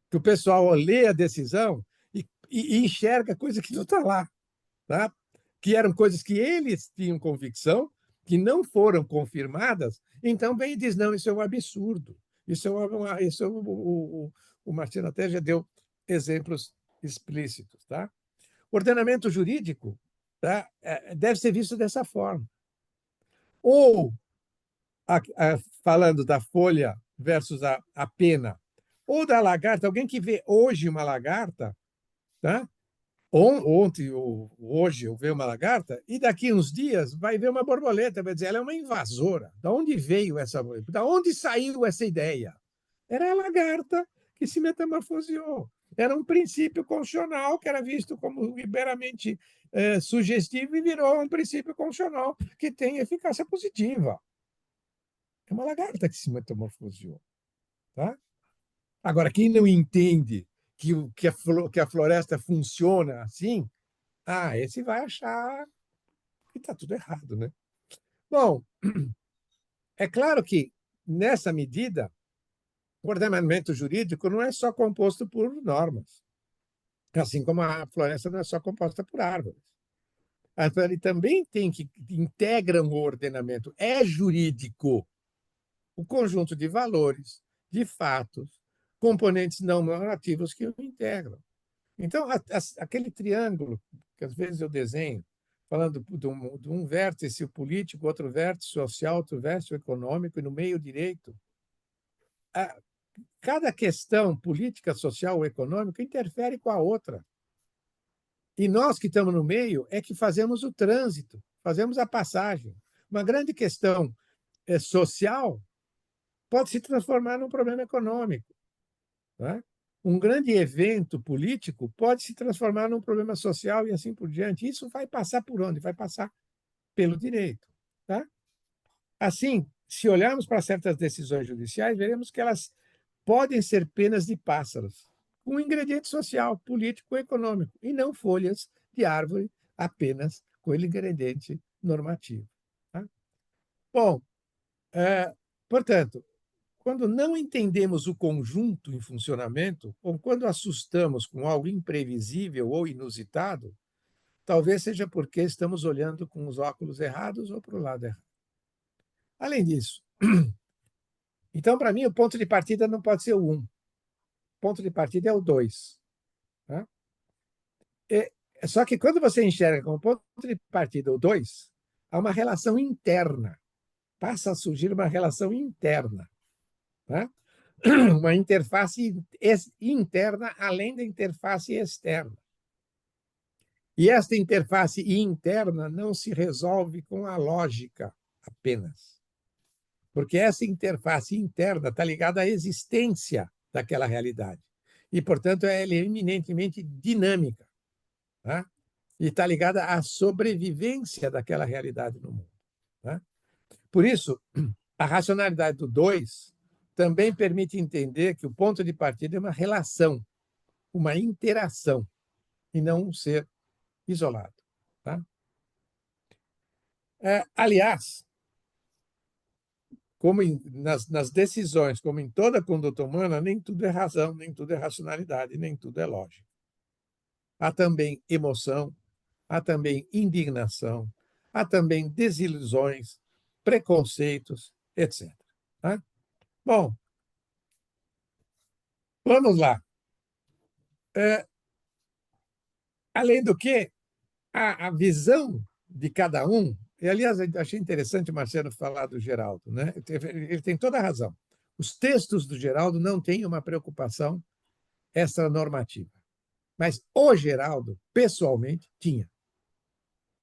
Que o pessoal lê a decisão e enxerga coisa que não está lá, tá? Que eram coisas que eles tinham convicção, que não foram confirmadas, então vem e diz, não, isso é um absurdo. O Martino até já deu exemplos explícitos. Tá? Ordenamento jurídico, tá? Deve ser visto dessa forma. Ou, falando da folha versus a pena, ou da lagarta, alguém que vê hoje uma lagarta, tá? Ontem ou hoje eu vejo uma lagarta, e daqui uns dias vai ver uma borboleta, vai dizer, ela é uma invasora. Da onde veio essa? Da onde saiu essa ideia? Era a lagarta que se metamorfoseou. Era um princípio constitucional que era visto como liberamente sugestivo e virou um princípio constitucional que tem eficácia positiva. É uma lagarta que se metamorfoseou. Tá? Agora, quem não entende que a floresta funciona assim, esse vai achar que está tudo errado. Né? Bom, é claro que, nessa medida, o ordenamento jurídico não é só composto por normas, assim como a floresta não é só composta por árvores. Ele também integram o ordenamento, é jurídico, o conjunto de valores, de fatos, componentes não normativos que o integram. Então, aquele triângulo que às vezes eu desenho, falando de um vértice político, outro vértice social, outro vértice econômico, e no meio direito, cada questão política, social ou econômica interfere com a outra. E nós que estamos no meio é que fazemos o trânsito, fazemos a passagem. Uma grande questão social pode se transformar num problema econômico. Né? Um grande evento político pode se transformar num problema social e assim por diante. Isso vai passar por onde? Vai passar pelo direito. Tá? Assim, se olharmos para certas decisões judiciais, veremos que elas podem ser penas de pássaros, com ingrediente social, político e econômico, e não folhas de árvore apenas com ingrediente normativo. Tá? Bom, portanto, quando não entendemos o conjunto em funcionamento, ou quando assustamos com algo imprevisível ou inusitado, talvez seja porque estamos olhando com os óculos errados ou para o lado errado. Além disso, então, para mim, o ponto de partida não pode ser o 1. O ponto de partida é o 2. Tá? Só que quando você enxerga como ponto de partida o 2, há uma relação interna. Passa a surgir uma relação interna. Tá? Uma interface interna além da interface externa. E esta interface interna não se resolve com a lógica apenas. Porque essa interface interna está ligada à existência daquela realidade. E, portanto, ela é eminentemente dinâmica. Tá? E está ligada à sobrevivência daquela realidade no mundo. Tá? Por isso, a racionalidade do 2 também permite entender que o ponto de partida é uma relação, uma interação, e não um ser isolado. Tá? Aliás, como nas decisões, como em toda a conduta humana, nem tudo é razão, nem tudo é racionalidade, nem tudo é lógica. Há também emoção, há também indignação, há também desilusões, preconceitos, etc. Tá? Bom, vamos lá. Além do que, a visão de cada um, e, aliás, achei interessante o Marcelo falar do Geraldo, né? Ele tem toda a razão. Os textos do Geraldo não têm uma preocupação extranormativa. Mas o Geraldo, pessoalmente, tinha.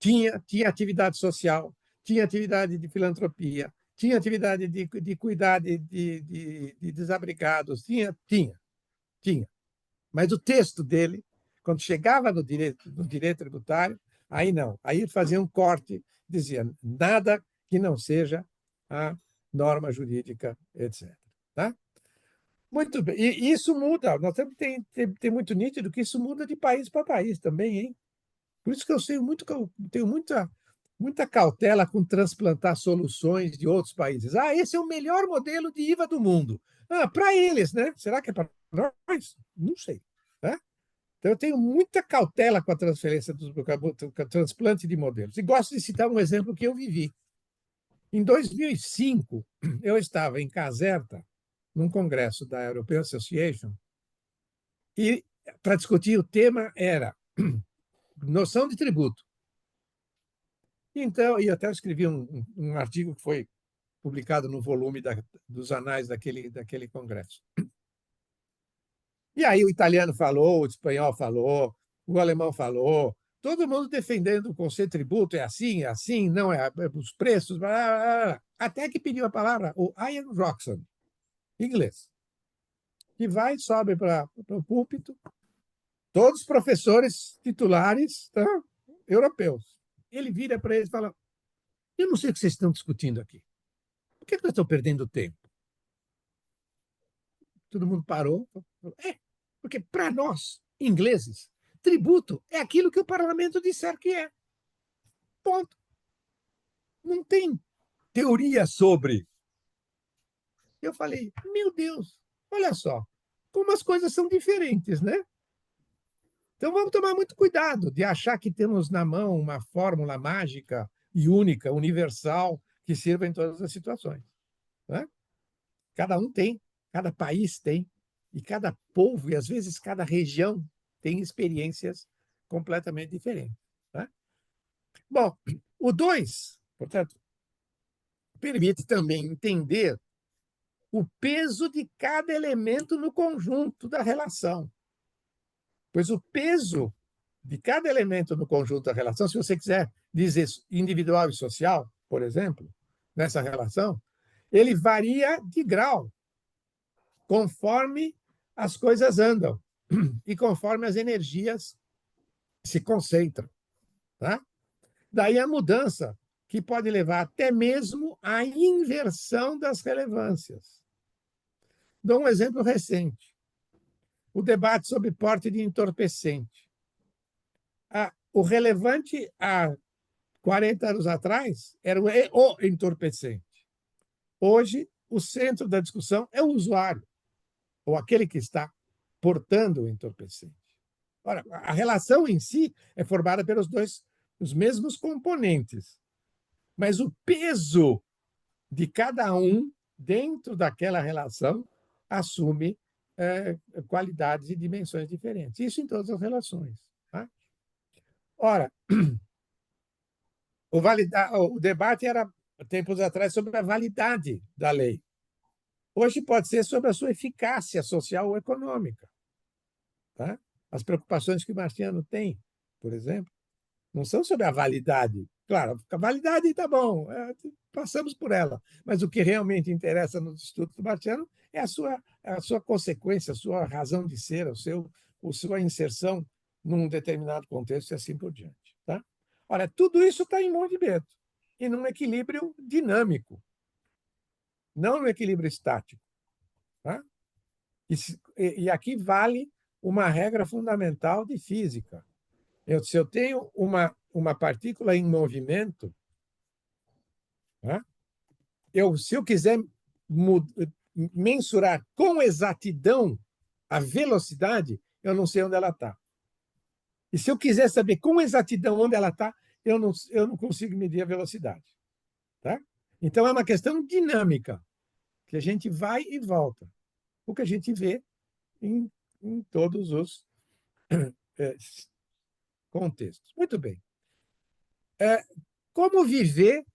Tinha atividade social, tinha atividade de filantropia, tinha atividade de cuidar de desabrigados, tinha. Mas o texto dele, quando chegava no direito tributário, aí não. Aí ele fazia um corte, dizia nada que não seja a norma jurídica, etc. Tá? Muito bem. E isso muda. Nós temos que ter muito nítido que isso muda de país para país também, hein? Por isso que eu tenho muita cautela com transplantar soluções de outros países. Esse é o melhor modelo de IVA do mundo. Para eles, né? Será que é para nós? Não sei. Né? Então, eu tenho muita cautela com a transferência com o transplante de modelos. E gosto de citar um exemplo que eu vivi. Em 2005, eu estava em Caserta, num congresso da European Association, e para discutir o tema era noção de tributo. Então, e até escrevi um artigo que foi publicado no volume dos anais daquele congresso. E aí o italiano falou, o espanhol falou, o alemão falou, todo mundo defendendo o conceito de tributo, é assim, não é os preços, blá, blá, blá. Até que pediu a palavra o Ian Roxon, inglês, que vai e sobe para o púlpito, todos professores titulares, tá, europeus. Ele vira para eles e fala: eu não sei o que vocês estão discutindo aqui. Por que nós estamos perdendo tempo? Todo mundo parou. Porque para nós, ingleses, tributo é aquilo que o parlamento disser que é. Ponto. Não tem teoria sobre. Eu falei: meu Deus, olha só, como as coisas são diferentes, né? Então vamos tomar muito cuidado de achar que temos na mão uma fórmula mágica e única, universal, que sirva em todas as situações. Né? Cada um tem, cada país tem, e cada povo, e às vezes cada região, tem experiências completamente diferentes. Né? Bom, o 2, portanto, permite também entender o peso de cada elemento no conjunto da relação. Pois o peso de cada elemento no conjunto da relação, se você quiser dizer individual e social, por exemplo, nessa relação, ele varia de grau, conforme as coisas andam e conforme as energias se concentram. Tá? Daí a mudança, que pode levar até mesmo à inversão das relevâncias. Dou um exemplo recente. O debate sobre porte de entorpecente. O relevante há 40 anos atrás era o entorpecente. Hoje, o centro da discussão é o usuário, ou aquele que está portando o entorpecente. Ora, a relação em si é formada pelos os mesmos componentes, mas o peso de cada um dentro daquela relação assume qualidades e dimensões diferentes. Isso em todas as relações. Tá? Ora, o debate era, tempos atrás, sobre a validade da lei. Hoje pode ser sobre a sua eficácia social ou econômica. Tá? As preocupações que o Marciano tem, por exemplo, não são sobre a validade. Claro, a validade está bom, passamos por ela. Mas o que realmente interessa nos estudos do Marciano é a sua consequência, a sua razão de ser, a sua inserção num determinado contexto e assim por diante. Tá? Olha, tudo isso está em movimento e num equilíbrio dinâmico, não no equilíbrio estático. Tá? E aqui vale uma regra fundamental de física. Se eu tenho uma partícula em movimento, tá? Se eu quiser mensurar com exatidão a velocidade, eu não sei onde ela está. E se eu quiser saber com exatidão onde ela está, eu não consigo medir a velocidade. Tá? Então, é uma questão dinâmica, que a gente vai e volta. O que a gente vê em todos os contextos. Muito bem. Como viver,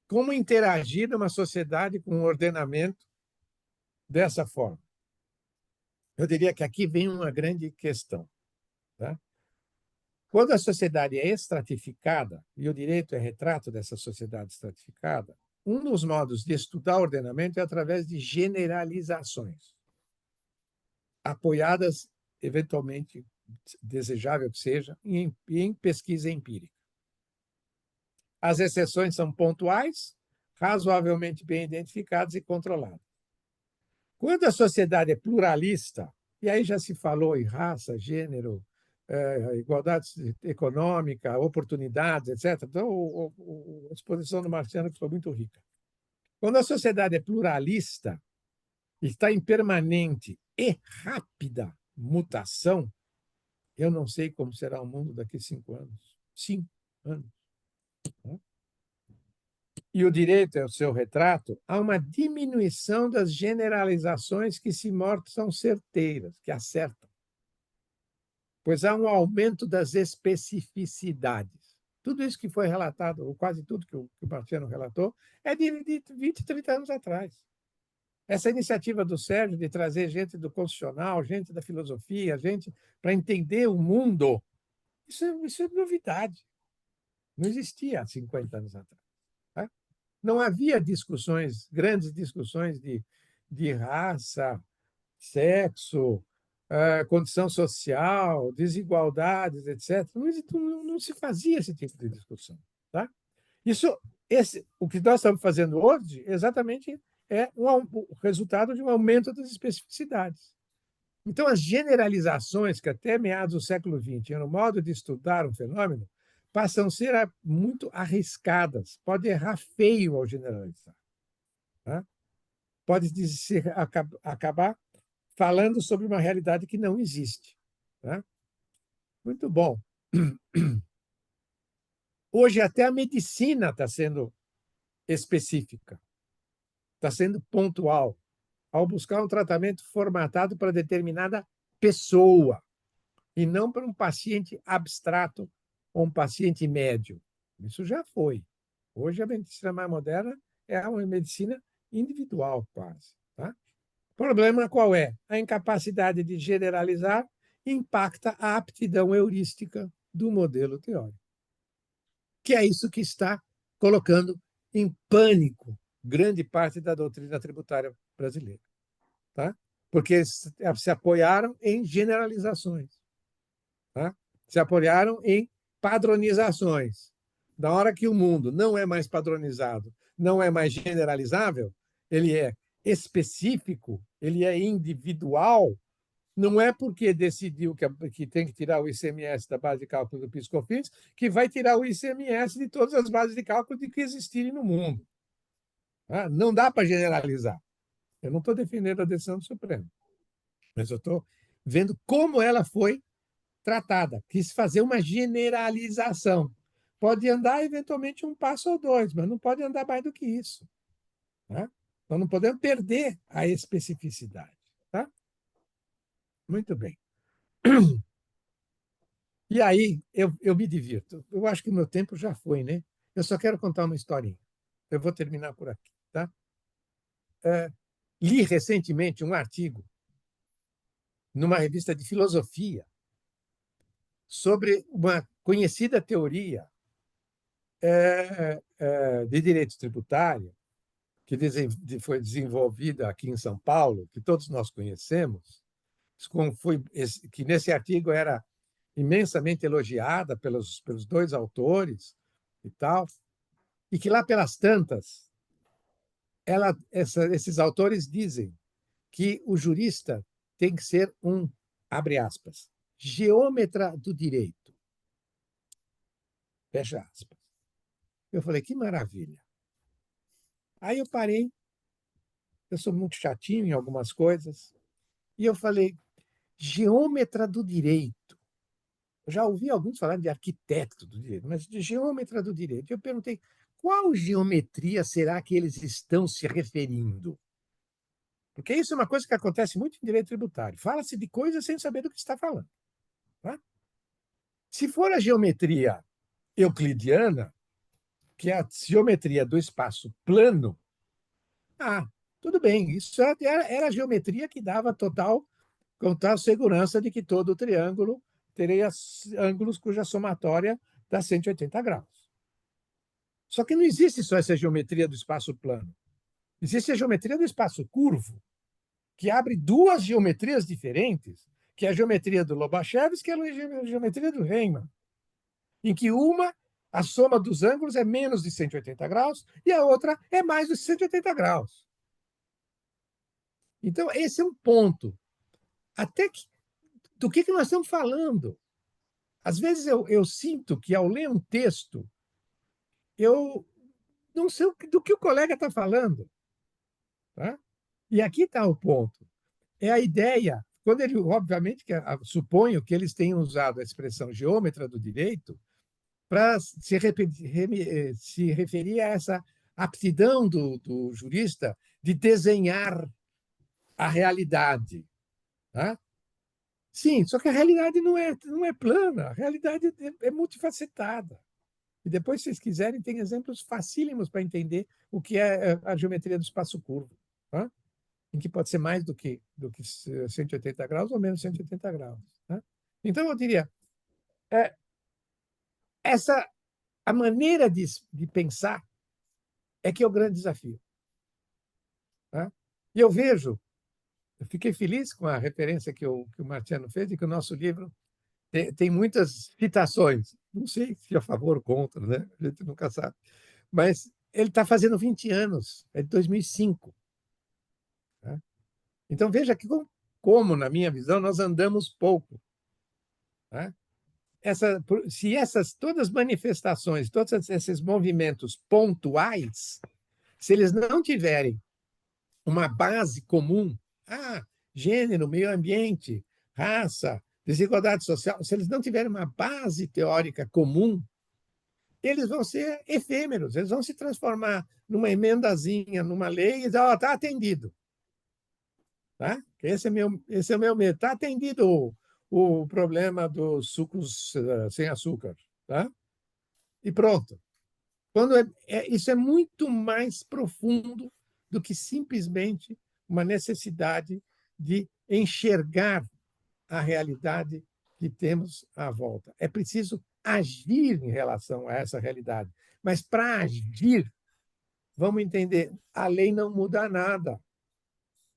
como interagir numa sociedade com um ordenamento dessa forma? Eu diria que aqui vem uma grande questão. Tá? Quando a sociedade é estratificada, e o direito é retrato dessa sociedade estratificada, um dos modos de estudar ordenamento é através de generalizações, apoiadas, eventualmente, desejável que seja, em pesquisa empírica. As exceções são pontuais, razoavelmente bem identificadas e controladas. Quando a sociedade é pluralista, e aí já se falou em raça, gênero, igualdade econômica, oportunidades, etc. Então, a exposição do Marciano foi muito rica. Quando a sociedade é pluralista, está em permanente e rápida mutação, eu não sei como será o mundo daqui a 5 anos. 5 anos. E o direito é o seu retrato, há uma diminuição das generalizações que se mostram certeiras, que acertam. pois há um aumento das especificidades. Tudo isso que foi relatado, ou quase tudo que o Marciano relatou, é de 20, 30 anos atrás. Essa iniciativa do Sérgio de trazer gente do constitucional, gente da filosofia, gente para entender o mundo, isso é novidade. Não existia há 50 anos atrás. Tá? Não havia discussões, grandes discussões de raça, sexo, condição social, desigualdades, etc. Não se fazia esse tipo de discussão. Tá? O que nós estamos fazendo hoje, exatamente, é o resultado de um aumento das especificidades. Então, as generalizações que até meados do século XX eram o modo de estudar um fenômeno, passam a ser muito arriscadas. Pode errar feio ao generalizar. Tá? Pode acabar falando sobre uma realidade que não existe. Tá? Muito bom. Hoje, até a medicina está sendo específica, está sendo pontual, ao buscar um tratamento formatado para determinada pessoa, e não para um paciente abstrato ou um paciente médio. Isso já foi. Hoje, a medicina mais moderna é uma medicina individual, quase. Tá? O problema qual é? A incapacidade de generalizar impacta a aptidão heurística do modelo teórico, que é isso que está colocando em pânico grande parte da doutrina tributária brasileira. Tá? Porque se apoiaram em generalizações. Tá? Se apoiaram em padronizações. Da hora que o mundo não é mais padronizado, não é mais generalizável, ele é específico, ele é individual, não é porque decidiu que tem que tirar o ICMS da base de cálculo do PIS/COFINS que vai tirar o ICMS de todas as bases de cálculo que existirem no mundo. Tá? Não dá para generalizar. Eu não estou defendendo a decisão do Supremo, mas eu estou vendo como ela foi tratada. Quis fazer uma generalização. Pode andar, eventualmente, um passo ou dois, mas não pode andar mais do que isso. Tá? Nós não podemos perder a especificidade. Tá? Muito bem. E aí, eu me divirto. Eu acho que o meu tempo já foi, né? Eu só quero contar uma historinha. Eu vou terminar por aqui. Tá? Li recentemente um artigo numa revista de filosofia sobre uma conhecida teoria de direito tributário que foi desenvolvida aqui em São Paulo, que todos nós conhecemos, que nesse artigo era imensamente elogiada pelos dois autores e tal, e que lá pelas tantas, esses autores dizem que o jurista tem que ser um, abre aspas, geômetra do direito. Fecha aspas. Eu falei, que maravilha. Aí eu parei, eu sou muito chatinho em algumas coisas, e eu falei, geômetra do direito. Eu já ouvi alguns falar de arquiteto do direito, mas de geômetra do direito. Eu perguntei, qual geometria será que eles estão se referindo? Porque isso é uma coisa que acontece muito em direito tributário. Fala-se de coisas sem saber do que está falando. Tá? Se for a geometria euclidiana, que é a geometria do espaço plano, tudo bem, isso era a geometria que dava total segurança de que todo o triângulo teria ângulos cuja somatória dá 180 graus. Só que não existe só essa geometria do espaço plano. Existe a geometria do espaço curvo, que abre duas geometrias diferentes, que é a geometria do Lobachevsky e a geometria do Riemann, em que uma, a soma dos ângulos é menos de 180 graus e a outra é mais de 180 graus. Então, esse é um ponto. Do que nós estamos falando? Às vezes eu sinto que, ao ler um texto, eu não sei do que o colega está falando. Tá? E aqui está o ponto. É a ideia, quando ele, obviamente, suponho que eles tenham usado a expressão geômetra do direito para se referir a essa aptidão do jurista de desenhar a realidade. Tá? Sim, só que a realidade não é plana, a realidade é multifacetada. E depois, se vocês quiserem, tem exemplos facílimos para entender o que é a geometria do espaço curvo, tá? Em que pode ser mais do que 180 graus ou menos 180 graus. Tá? Então, eu diria, é, a maneira de pensar é que é o grande desafio. Tá? E eu fiquei feliz com a referência que o Marciano fez, e que o nosso livro tem muitas citações. Não sei se a favor ou contra, né? A gente nunca sabe. Mas ele está fazendo 20 anos, é de 2005. Tá? Então, veja que como, na minha visão, nós andamos pouco. Tá? Se essas todas as manifestações, todos esses movimentos pontuais, se eles não tiverem uma base comum, gênero, meio ambiente, raça, desigualdade social, se eles não tiverem uma base teórica comum, eles vão ser efêmeros, eles vão se transformar numa emendazinha, numa lei, e dizer, está atendido. Tá? Esse é o meu medo. Está atendido o problema dos sucos sem açúcar. Tá? E pronto. Isso é muito mais profundo do que simplesmente uma necessidade de enxergar a realidade que temos à volta. É preciso agir em relação a essa realidade. Mas, para agir, vamos entender, a lei não muda nada.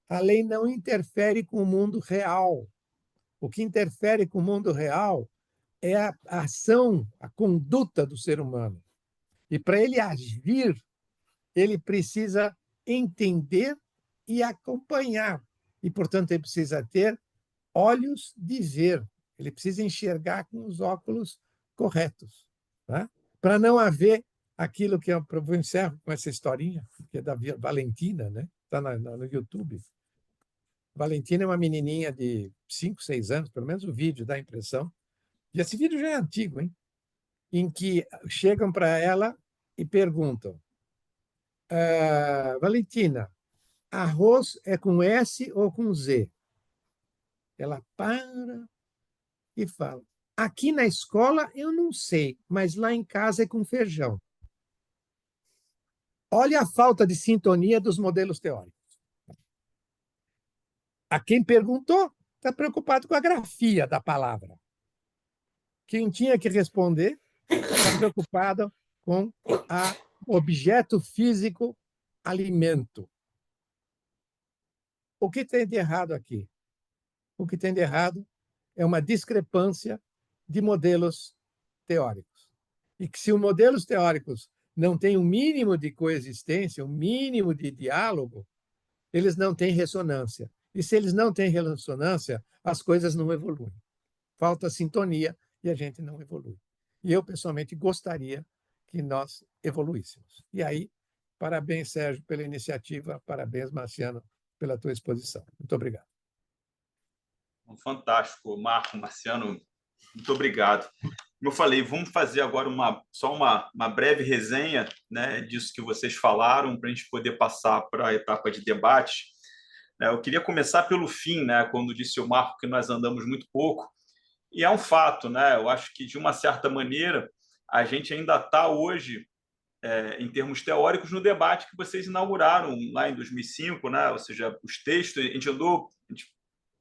A lei não interfere com o mundo real. O que interfere com o mundo real é a ação, a conduta do ser humano. E, para ele agir, ele precisa entender e acompanhar. E, portanto, ele precisa ter olhos de ver. Ele precisa enxergar com os óculos corretos. Tá? Para não haver aquilo que eu encerro com essa historinha, que é da Valentina, né? Está no YouTube. Valentina é uma menininha de 5, 6 anos, pelo menos o vídeo dá a impressão. E esse vídeo já é antigo, hein? Em que chegam para ela e perguntam: Valentina, arroz é com S ou com Z? Ela para e fala: aqui na escola eu não sei, mas lá em casa é com feijão. Olha a falta de sintonia dos modelos teóricos. A quem perguntou está preocupado com a grafia da palavra. Quem tinha que responder está preocupado com o objeto físico alimento. O que tem de errado aqui? O que tem de errado é uma discrepância de modelos teóricos. E que, se os modelos teóricos não têm um mínimo de coexistência, um mínimo de diálogo, eles não têm ressonância. E, se eles não têm ressonância, as coisas não evoluem. Falta sintonia e a gente não evolui. E eu, pessoalmente, gostaria que nós evoluíssemos. E aí, parabéns, Sérgio, pela iniciativa, parabéns, Marciano, pela tua exposição. Muito obrigado. Fantástico, Marco, Marciano, muito obrigado. Como eu falei, vamos fazer agora só uma breve resenha, né, disso que vocês falaram, para a gente poder passar para a etapa de debate. Eu queria começar pelo fim, né, quando disse o Marco que nós andamos muito pouco, e é um fato, né? Eu acho que, de uma certa maneira, a gente ainda está hoje, em termos teóricos, no debate que vocês inauguraram lá em 2005, né? Ou seja, os textos, a gente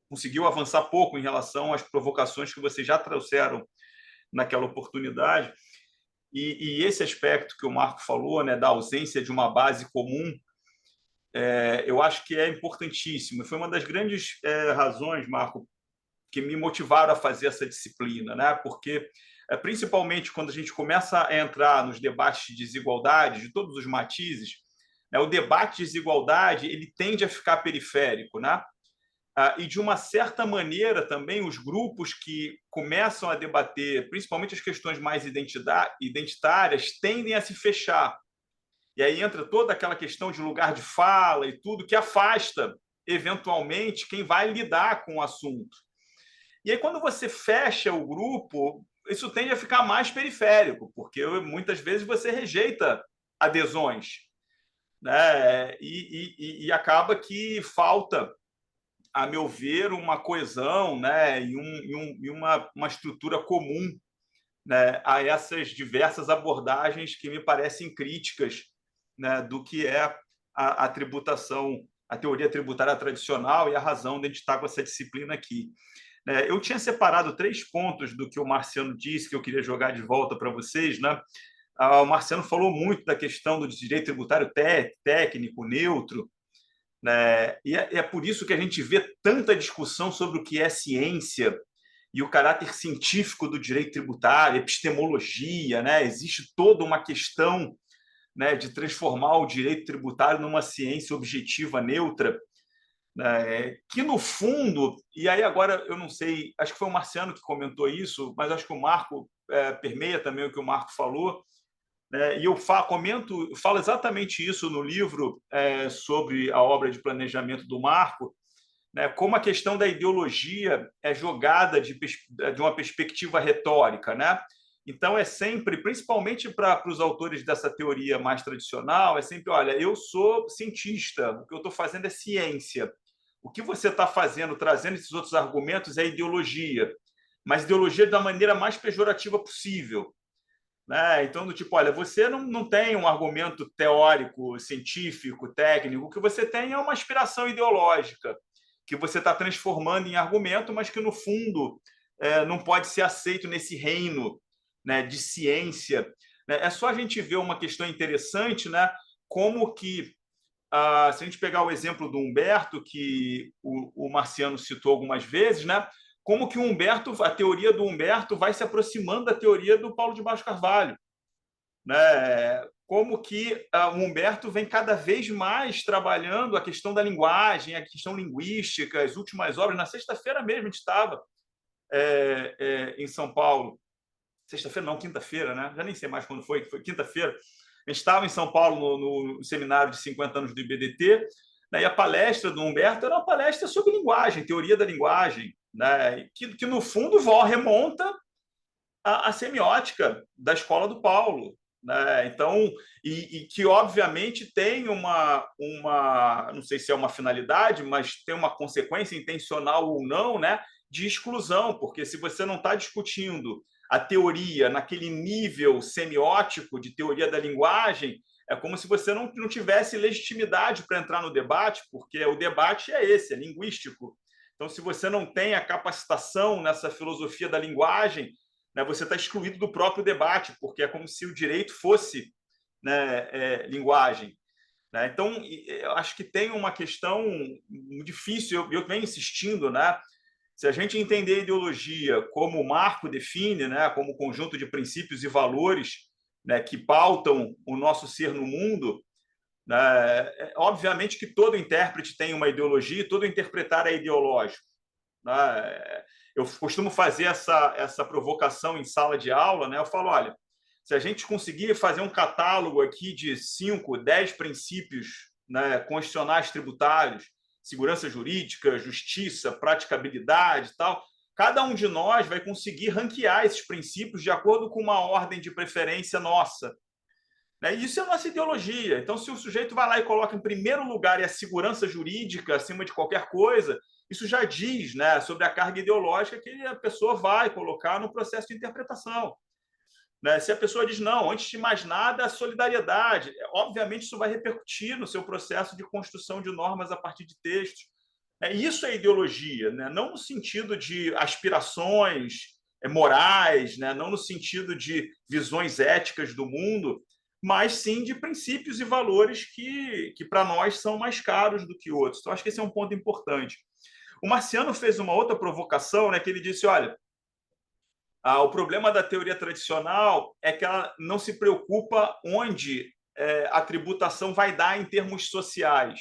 conseguiu avançar pouco em relação às provocações que vocês já trouxeram naquela oportunidade. E esse aspecto que o Marco falou, né, da ausência de uma base comum, eu acho que é importantíssimo. Foi uma das grandes razões, Marco, que me motivaram a fazer essa disciplina, né? Porque, principalmente quando a gente começa a entrar nos debates de desigualdade, de todos os matizes, né, o debate de desigualdade ele tende a ficar periférico, né? E, de uma certa maneira, também os grupos que começam a debater, principalmente as questões mais identitárias, tendem a se fechar. E aí entra toda aquela questão de lugar de fala e tudo, que afasta, eventualmente, quem vai lidar com o assunto. E aí, quando você fecha o grupo, isso tende a ficar mais periférico, porque muitas vezes você rejeita adesões, né? E acaba que falta a meu ver, uma coesão, né, e uma estrutura comum, né, a essas diversas abordagens que me parecem críticas, né, do que é a tributação, a teoria tributária tradicional e a razão de a gente estar com essa disciplina aqui. Eu tinha separado 3 pontos do que o Marciano disse, que eu queria jogar de volta para vocês, né? O Marciano falou muito da questão do direito tributário técnico, neutro, né? E é por isso que a gente vê tanta discussão sobre o que é ciência e o caráter científico do direito tributário, epistemologia, né? Existe toda uma questão, né, de transformar o direito tributário numa ciência objetiva, neutra, né? Que, no fundo, e aí agora eu não sei, acho que foi o Marciano que comentou isso, mas acho que o Marco permeia também o que o Marco falou, né? E eu falo exatamente isso no livro sobre a obra de planejamento do Marco, né? Como a questão da ideologia é jogada de uma perspectiva retórica, né? Então, é sempre, principalmente para os autores dessa teoria mais tradicional, é sempre, olha, eu sou cientista, o que eu estou fazendo é ciência. O que você está fazendo, trazendo esses outros argumentos, é ideologia, mas ideologia da maneira mais pejorativa possível, né? Então, do tipo, olha, você não tem um argumento teórico, científico, técnico, o que você tem é uma aspiração ideológica, que você está transformando em argumento, mas que, no fundo, não pode ser aceito nesse reino, né, de ciência. É só a gente ver uma questão interessante, né, como que, se a gente pegar o exemplo do Humberto, que o Marciano citou algumas vezes, né, como que a teoria do Humberto vai se aproximando da teoria do Paulo de Baixo Carvalho, né? Como que o Humberto vem cada vez mais trabalhando a questão da linguagem, a questão linguística, as últimas obras. Na sexta-feira mesmo a gente estava em São Paulo. Sexta-feira não, quinta-feira, né? Já nem sei mais quando foi quinta-feira. A gente estava em São Paulo no seminário de 50 anos do IBDT, né? E a palestra do Humberto era uma palestra sobre linguagem, teoria da linguagem, né? Que no fundo remonta à semiótica da escola do Paulo, né? Então, e que obviamente tem não sei se é uma finalidade, mas tem uma consequência intencional ou não, né, de exclusão, porque se você não está discutindo a teoria naquele nível semiótico de teoria da linguagem, é como se você não tivesse legitimidade para entrar no debate, porque o debate é esse, é linguístico. Então, se você não tem a capacitação nessa filosofia da linguagem, né, você está excluído do próprio debate, porque é como se o direito fosse, né, linguagem, né? Então, eu acho que tem uma questão difícil, eu venho insistindo, né? Se a gente entender a ideologia como o Marco define, né, como conjunto de princípios e valores, né, que pautam o nosso ser no mundo, né, obviamente que todo intérprete tem uma ideologia e todo interpretar é ideológico, né? Eu costumo fazer essa provocação em sala de aula, né? Eu falo, olha, se a gente conseguir fazer um catálogo aqui de 5, 10 princípios, né, constitucionais tributários, segurança jurídica, justiça, praticabilidade e tal, cada um de nós vai conseguir ranquear esses princípios de acordo com uma ordem de preferência nossa, né? E isso é a nossa ideologia. Então, se o sujeito vai lá e coloca em primeiro lugar a segurança jurídica acima de qualquer coisa, isso já diz, né, sobre a carga ideológica que a pessoa vai colocar no processo de interpretação, né? Se a pessoa diz, não, antes de mais nada, a solidariedade, obviamente isso vai repercutir no seu processo de construção de normas a partir de textos. Isso é ideologia, né? Não no sentido de aspirações morais, né? Não no sentido de visões éticas do mundo, mas sim de princípios e valores que para nós são mais caros do que outros. Então, acho que esse é um ponto importante. O Marciano fez uma outra provocação, né, que ele disse, olha, o problema da teoria tradicional é que ela não se preocupa onde a tributação vai dar em termos sociais.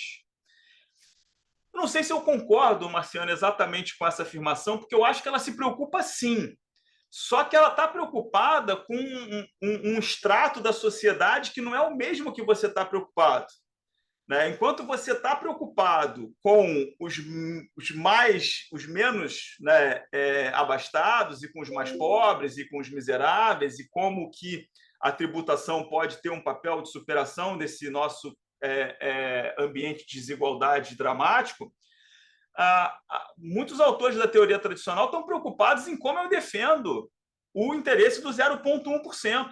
Eu não sei se eu concordo, Marciano, exatamente com essa afirmação, porque eu acho que ela se preocupa sim. Só que ela está preocupada com um extrato da sociedade que não é o mesmo que você está preocupado, né? Enquanto você está preocupado com os menos, né, abastados e com os mais pobres e com os miseráveis e como que a tributação pode ter um papel de superação desse nosso ambiente de desigualdade dramático, muitos autores da teoria tradicional estão preocupados em como eu defendo o interesse do 0,1%.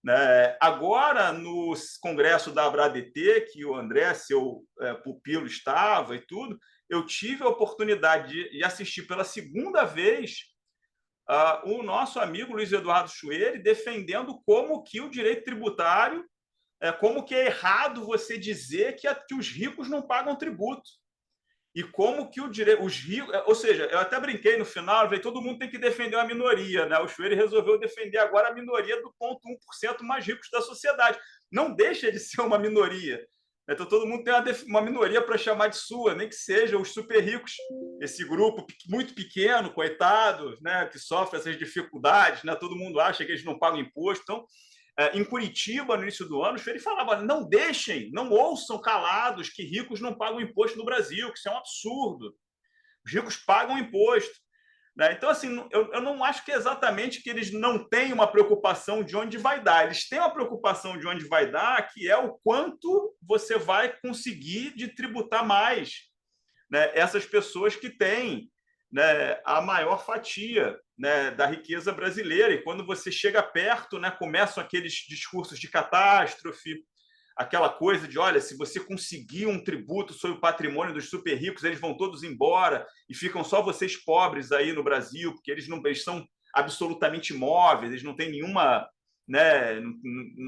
Né? Agora, no congresso da ABRADT, que o André, seu pupilo, estava e tudo, eu tive a oportunidade de assistir pela segunda vez o nosso amigo Luiz Eduardo Chueire defendendo como que o direito tributário, como que é errado você dizer que os ricos não pagam tributo. E como que os ricos... Ou seja, eu até brinquei no final, falei, todo mundo tem que defender uma minoria. Né? O Chueire resolveu defender agora a minoria do 0,1% mais ricos da sociedade. Não deixa de ser uma minoria. Então, todo mundo tem uma minoria para chamar de sua, nem que seja os super ricos, esse grupo muito pequeno, coitado, né, que sofre essas dificuldades. Né? Todo mundo acha que eles não pagam imposto. Então, em Curitiba, no início do ano, ele falava, não deixem, não ouçam calados que ricos não pagam imposto no Brasil, que isso é um absurdo. Os ricos pagam imposto. Né? Então, assim, eu não acho que é exatamente que eles não têm uma preocupação de onde vai dar. Eles têm uma preocupação de onde vai dar, que é o quanto você vai conseguir de tributar mais, né, essas pessoas que têm, né, a maior fatia, né, da riqueza brasileira. E quando você chega perto, né, começam aqueles discursos de catástrofe, aquela coisa de, olha, se você conseguir um tributo sobre o patrimônio dos super ricos, eles vão todos embora e ficam só vocês pobres aí no Brasil, porque eles são absolutamente imóveis, eles não têm nenhuma... Né,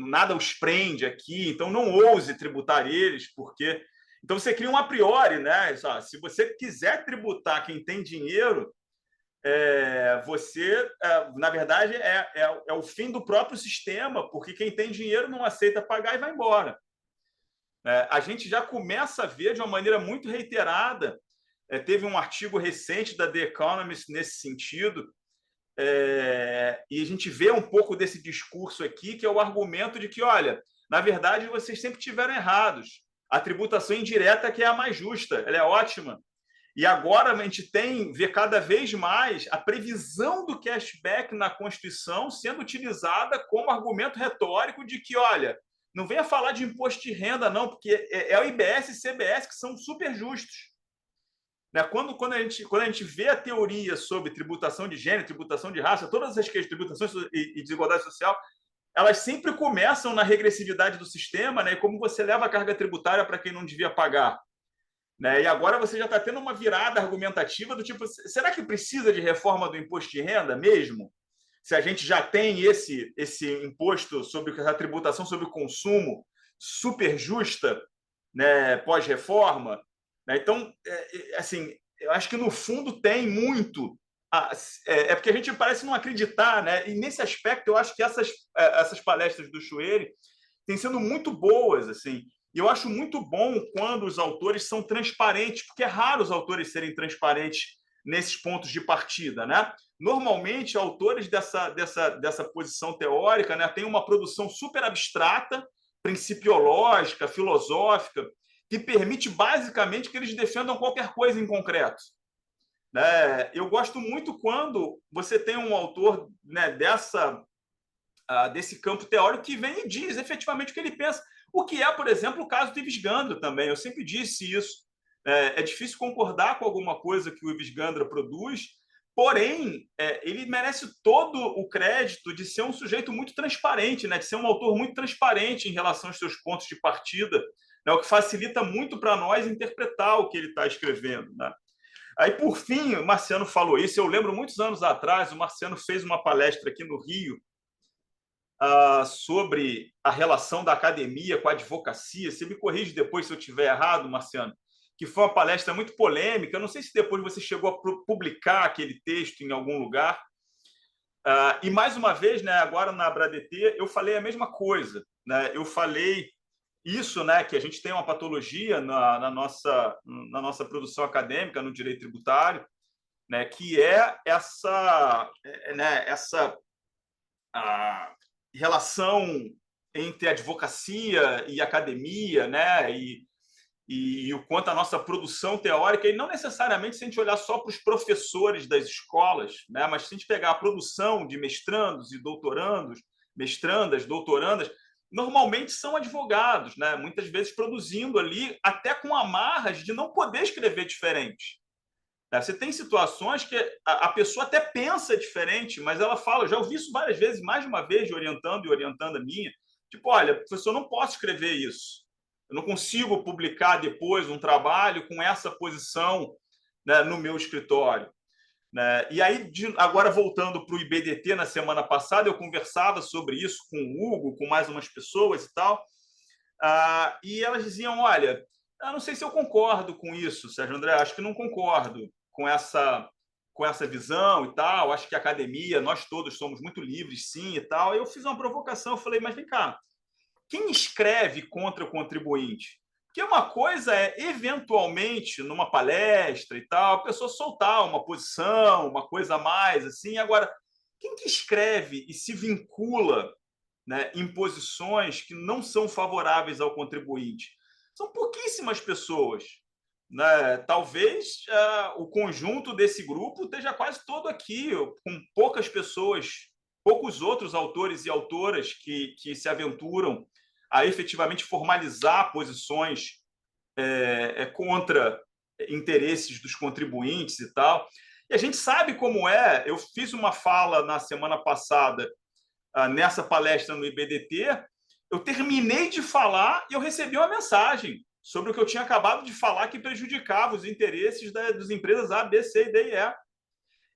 nada os prende aqui, então não ouse tributar eles, porque... Então, você cria um a priori, né? Se você quiser tributar quem tem dinheiro, você, na verdade, é o fim do próprio sistema, porque quem tem dinheiro não aceita pagar e vai embora. A gente já começa a ver de uma maneira muito reiterada, teve um artigo recente da The Economist nesse sentido, e a gente vê um pouco desse discurso aqui, que é o argumento de que, olha, na verdade, vocês sempre tiveram errados. A tributação indireta que é a mais justa, ela é ótima. E agora a gente vê cada vez mais a previsão do cashback na Constituição sendo utilizada como argumento retórico de que, olha, não venha falar de imposto de renda, não, porque é o IBS e CBS que são super justos. Né? Quando a gente vê a teoria sobre tributação de gênero, tributação de raça, todas as questões de tributação e desigualdade social, elas sempre começam na regressividade do sistema, né? E como você leva a carga tributária para quem não devia pagar. Né? E agora você já está tendo uma virada argumentativa do tipo, será que precisa de reforma do imposto de renda mesmo? Se a gente já tem esse imposto sobre a tributação sobre o consumo super justa, né, pós-reforma. Né? Então, assim, eu acho que no fundo tem muito... porque a gente parece não acreditar, né? E nesse aspecto eu acho que essas palestras do Chueire têm sido muito boas, assim. E eu acho muito bom quando os autores são transparentes, porque é raro os autores serem transparentes nesses pontos de partida, né? Normalmente, autores dessa posição teórica, né, têm uma produção super abstrata, principiológica, filosófica, que permite basicamente que eles defendam qualquer coisa em concreto. Eu gosto muito quando você tem um autor, né, desse campo teórico que vem e diz efetivamente o que ele pensa. O que é, por exemplo, o caso do Ives Gandra também. Eu sempre disse isso. É difícil concordar com alguma coisa que o Ives Gandra produz, porém, ele merece todo o crédito de ser um sujeito muito transparente, né, de ser um autor muito transparente em relação aos seus pontos de partida, né, o que facilita muito para nós interpretar o que ele está escrevendo. Né? Aí, por fim, o Marciano falou isso. Eu lembro, muitos anos atrás, o Marciano fez uma palestra aqui no Rio sobre a relação da academia com a advocacia. Você me corrige depois se eu estiver errado, Marciano, que foi uma palestra muito polêmica. Eu não sei se depois você chegou a publicar aquele texto em algum lugar. E, mais uma vez, né, agora na ABRADT, eu falei a mesma coisa. Né? Eu falei isso, né, que a gente tem uma patologia na nossa produção acadêmica no direito tributário, né, que é essa relação entre advocacia e academia, né, e o quanto a nossa produção teórica, e não necessariamente se a gente olhar só para os professores das escolas, né, mas se a gente pegar a produção de mestrandos e doutorandos, mestrandas, doutorandas, normalmente são advogados, né? Muitas vezes produzindo ali, até com amarras de não poder escrever diferente. Você tem situações que a pessoa até pensa diferente, mas ela fala, já ouvi isso várias vezes, mais de uma vez, orientando a minha, tipo, olha, professor, eu não posso escrever isso. Eu não consigo publicar depois um trabalho com essa posição, né, no meu escritório. Né? E aí, agora voltando para o IBDT, na semana passada, eu conversava sobre isso com o Hugo, com mais umas pessoas e tal, e elas diziam, olha, eu não sei se eu concordo com isso, Sérgio André, acho que não concordo com essa visão e tal, acho que a academia, nós todos somos muito livres, sim, e tal. Aí eu fiz uma provocação, eu falei, mas vem cá, quem escreve contra o contribuinte? Porque uma coisa é, eventualmente, numa palestra e tal, a pessoa soltar uma posição, uma coisa a mais, assim. Agora, quem que escreve e se vincula, né, em posições que não são favoráveis ao contribuinte? São pouquíssimas pessoas. Né? Talvez o conjunto desse grupo esteja quase todo aqui, com poucas pessoas, poucos outros autores e autoras que se aventuram a efetivamente formalizar posições contra interesses dos contribuintes e tal. E a gente sabe como é. Eu fiz uma fala na semana passada nessa palestra no IBDT, eu terminei de falar e eu recebi uma mensagem sobre o que eu tinha acabado de falar que prejudicava os interesses das empresas A, B, C, D e E.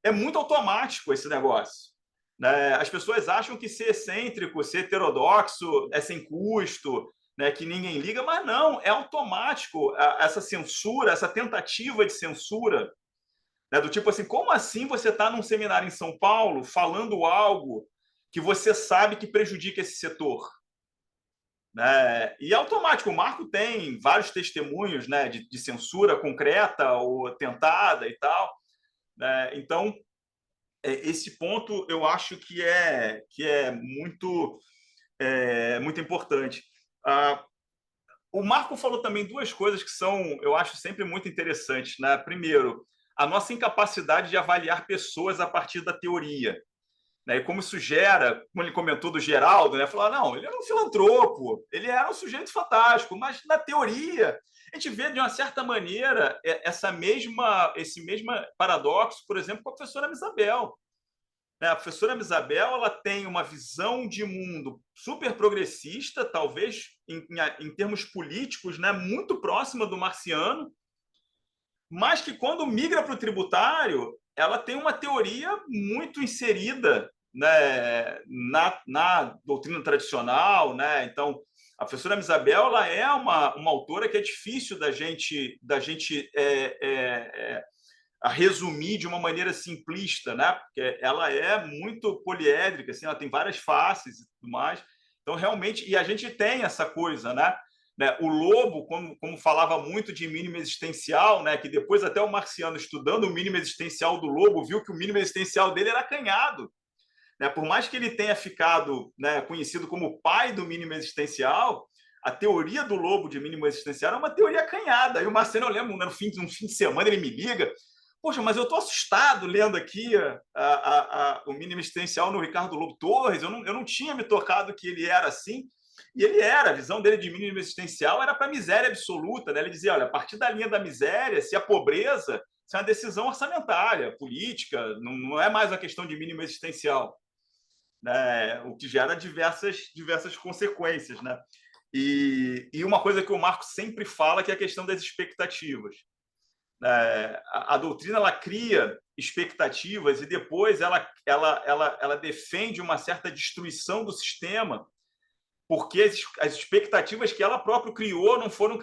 É muito automático esse negócio. Né? As pessoas acham que ser excêntrico, ser heterodoxo é sem custo, né? Que ninguém liga, mas não, é automático essa censura, essa tentativa de censura, né? Do tipo assim, como assim você está num seminário em São Paulo falando algo que você sabe que prejudica esse setor? Né? E é automático, o Marco tem vários testemunhos, né, de censura concreta ou tentada e tal. Né? Então, esse ponto eu acho que é muito importante. O Marco falou também duas coisas que são, eu acho, sempre muito interessantes. Né? Primeiro, a nossa incapacidade de avaliar pessoas a partir da teoria. Né? E como isso gera, como ele comentou do Geraldo, né? Falou, não, ele era um filantropo, ele era um sujeito fantástico, mas na teoria a gente vê de uma certa maneira esse mesmo paradoxo, por exemplo, com a professora Isabel. A professora Isabel ela tem uma visão de mundo super progressista, talvez em termos políticos, né, muito próxima do marciano, mas que quando migra para o tributário, ela tem uma teoria muito inserida, né, na doutrina tradicional. Né? Então, a professora Isabel ela é uma autora que é difícil da gente a resumir de uma maneira simplista, né? Porque ela é muito poliédrica, assim, ela tem várias faces e tudo mais. Então, realmente, e a gente tem essa coisa, né? O Lobo, como falava muito de mínimo existencial, né? Que depois até o Marciano, estudando o mínimo existencial do Lobo, viu que o mínimo existencial dele era acanhado. Né? Por mais que ele tenha ficado, né, conhecido como o pai do mínimo existencial, a teoria do Lobo de mínimo existencial é uma teoria acanhada. E o Marciano, eu lembro, né, no fim de semana, ele me liga, poxa, mas eu estou assustado lendo aqui o mínimo existencial no Ricardo Lobo Torres, eu não tinha me tocado que ele era assim, e ele era, a visão dele de mínimo existencial era para a miséria absoluta, né? Ele dizia, olha, a partir da linha da miséria, se a pobreza, isso é uma decisão orçamentária, política, não é mais uma questão de mínimo existencial, né? O que gera diversas consequências, né? E uma coisa que o Marco sempre fala que é a questão das expectativas. A doutrina ela cria expectativas e depois ela defende uma certa destruição do sistema porque as expectativas que ela própria criou não foram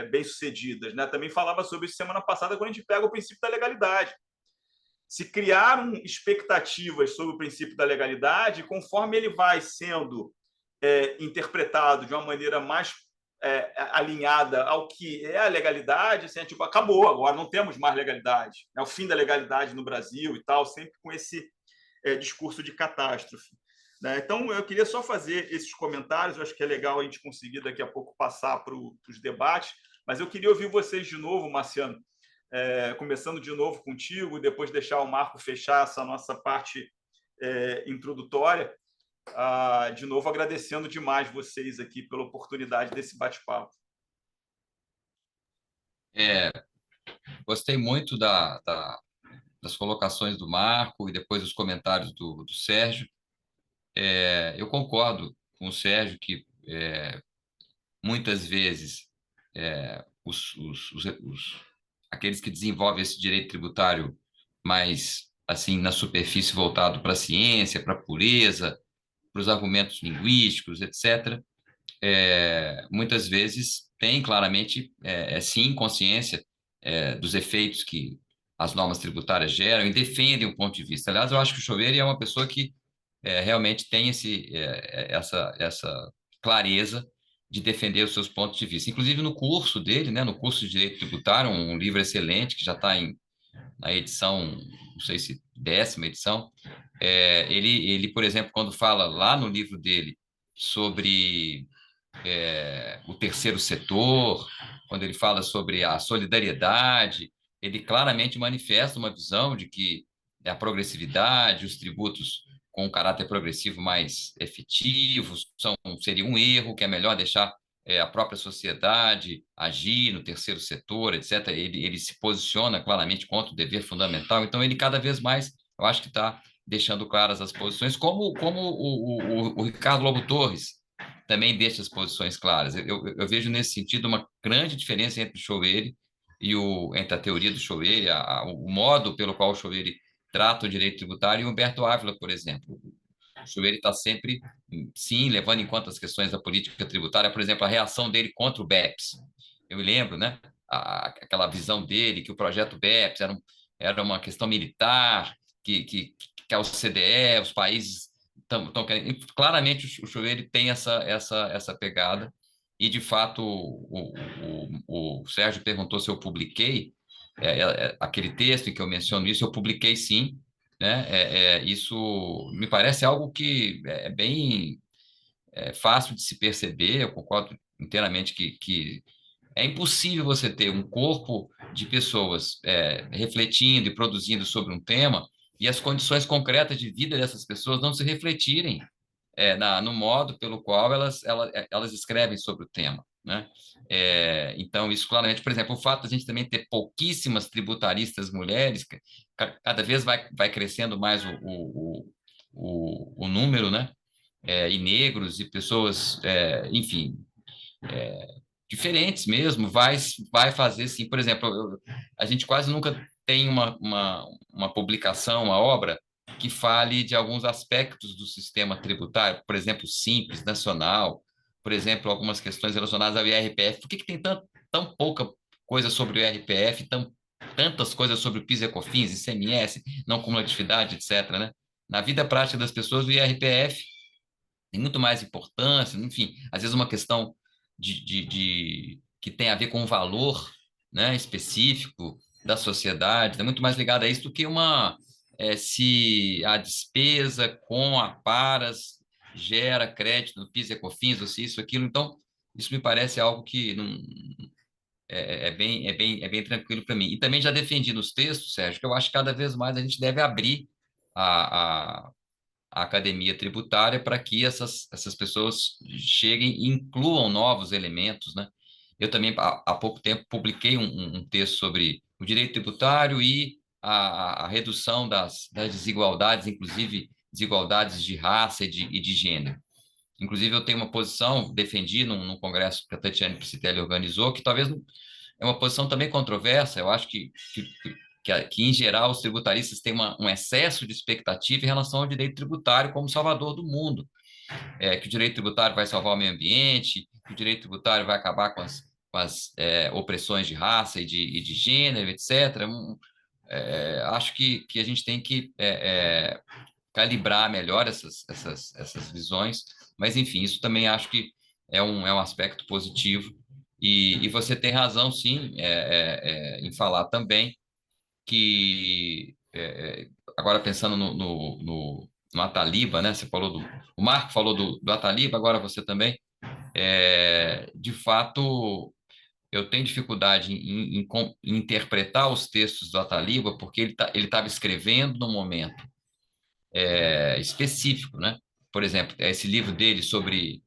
bem sucedidas. Né? Também falava sobre isso semana passada quando a gente pega o princípio da legalidade. Se criaram expectativas sobre o princípio da legalidade, conforme ele vai sendo interpretado de uma maneira mais alinhada ao que é a legalidade, assim, tipo, acabou, agora não temos mais legalidade. É o fim da legalidade no Brasil e tal, sempre com esse discurso de catástrofe. Né? Então, eu queria só fazer esses comentários, eu acho que é legal a gente conseguir daqui a pouco passar para os debates, mas eu queria ouvir vocês de novo, Marciano, começando de novo contigo, depois deixar o Marco fechar essa nossa parte introdutória, de novo agradecendo demais vocês aqui pela oportunidade desse bate-papo. Gostei muito das colocações do Marco e depois os comentários do Sérgio. Eu concordo com o Sérgio que muitas vezes aqueles que desenvolvem esse direito tributário mais assim na superfície voltado para a ciência, para a pureza, para os argumentos linguísticos, etc., muitas vezes têm claramente, sim, consciência dos efeitos que as normas tributárias geram e defendem o ponto de vista. Aliás, eu acho que o Choveira é uma pessoa que realmente tem essa clareza de defender os seus pontos de vista. Inclusive no curso dele, né, no curso de Direito Tributário, um livro excelente que já está na edição, não sei se 10ª edição, ele, por exemplo, quando fala lá no livro dele sobre o terceiro setor, quando ele fala sobre a solidariedade, ele claramente manifesta uma visão de que a progressividade, os tributos com um caráter progressivo mais efetivo, seria um erro, que é melhor deixar a própria sociedade agir no terceiro setor, etc. Ele se posiciona claramente contra o dever fundamental, então ele cada vez mais, eu acho que está deixando claras as posições, como o Ricardo Lobo Torres também deixa as posições claras. Eu vejo nesse sentido uma grande diferença entre o Choveire entre a teoria do Choveire, o modo pelo qual o Choveire trata o direito tributário, e o Humberto Ávila, por exemplo. O Choveire está sempre, sim, levando em conta as questões da política tributária, por exemplo, a reação dele contra o BEPS. Eu me lembro, né? Aquela visão dele que o projeto BEPS era uma questão militar, que a OCDE, os países estão querendo. Claramente o Choveire tem essa pegada. E, de fato, o Sérgio perguntou se eu publiquei aquele texto em que eu menciono isso. Eu publiquei, sim, né? Isso me parece algo que é bem fácil de se perceber. Eu concordo inteiramente que é impossível você ter um corpo de pessoas refletindo e produzindo sobre um tema e as condições concretas de vida dessas pessoas não se refletirem no modo pelo qual elas escrevem sobre o tema, né? Então, isso claramente, por exemplo, o fato de a gente também ter pouquíssimas tributaristas mulheres, cada vez vai crescendo mais o número, né? E negros e pessoas, enfim, diferentes mesmo, vai fazer sim. Por exemplo, a gente quase nunca tem uma publicação, uma obra que fale de alguns aspectos do sistema tributário, por exemplo, Simples, Nacional, por exemplo, algumas questões relacionadas ao IRPF. Por que tem tão pouca coisa sobre o IRPF, tantas coisas sobre o PIS e COFINS, ICMS, não cumulatividade, etc., né? Na vida prática das pessoas, o IRPF tem muito mais importância, enfim, às vezes uma questão que tem a ver com o valor, né, específico da sociedade, é muito mais ligada a isso do que se a despesa com aparas gera crédito no PIS e COFINS, ou se isso, aquilo. Então, isso me parece algo que não, é bem tranquilo para mim. E também já defendi nos textos, Sérgio, que eu acho que cada vez mais a gente deve abrir a academia tributária para que essas pessoas cheguem e incluam novos elementos, né? Eu também, há pouco tempo, publiquei um texto sobre o direito tributário e a redução das desigualdades, inclusive desigualdades de raça e de gênero. Inclusive, eu tenho uma posição, defendi num congresso que a Tatiane Piscitelli organizou, que talvez é uma posição também controversa. Eu acho que, em geral, os tributaristas têm um excesso de expectativa em relação ao direito tributário como salvador do mundo. Que o direito tributário vai salvar o meio ambiente, que o direito tributário vai acabar com as opressões de raça e de gênero, etc. Acho que a gente tem que calibrar melhor essas visões, mas, enfim, isso também acho que é um aspecto positivo. E você tem razão, sim, em falar também que, agora pensando no Ataliba, né? Você falou o Marco falou do Ataliba, agora você também. De fato, eu tenho dificuldade em interpretar os textos do Ataliba, porque ele estava escrevendo num momento específico, né? por exemplo, esse livro dele sobre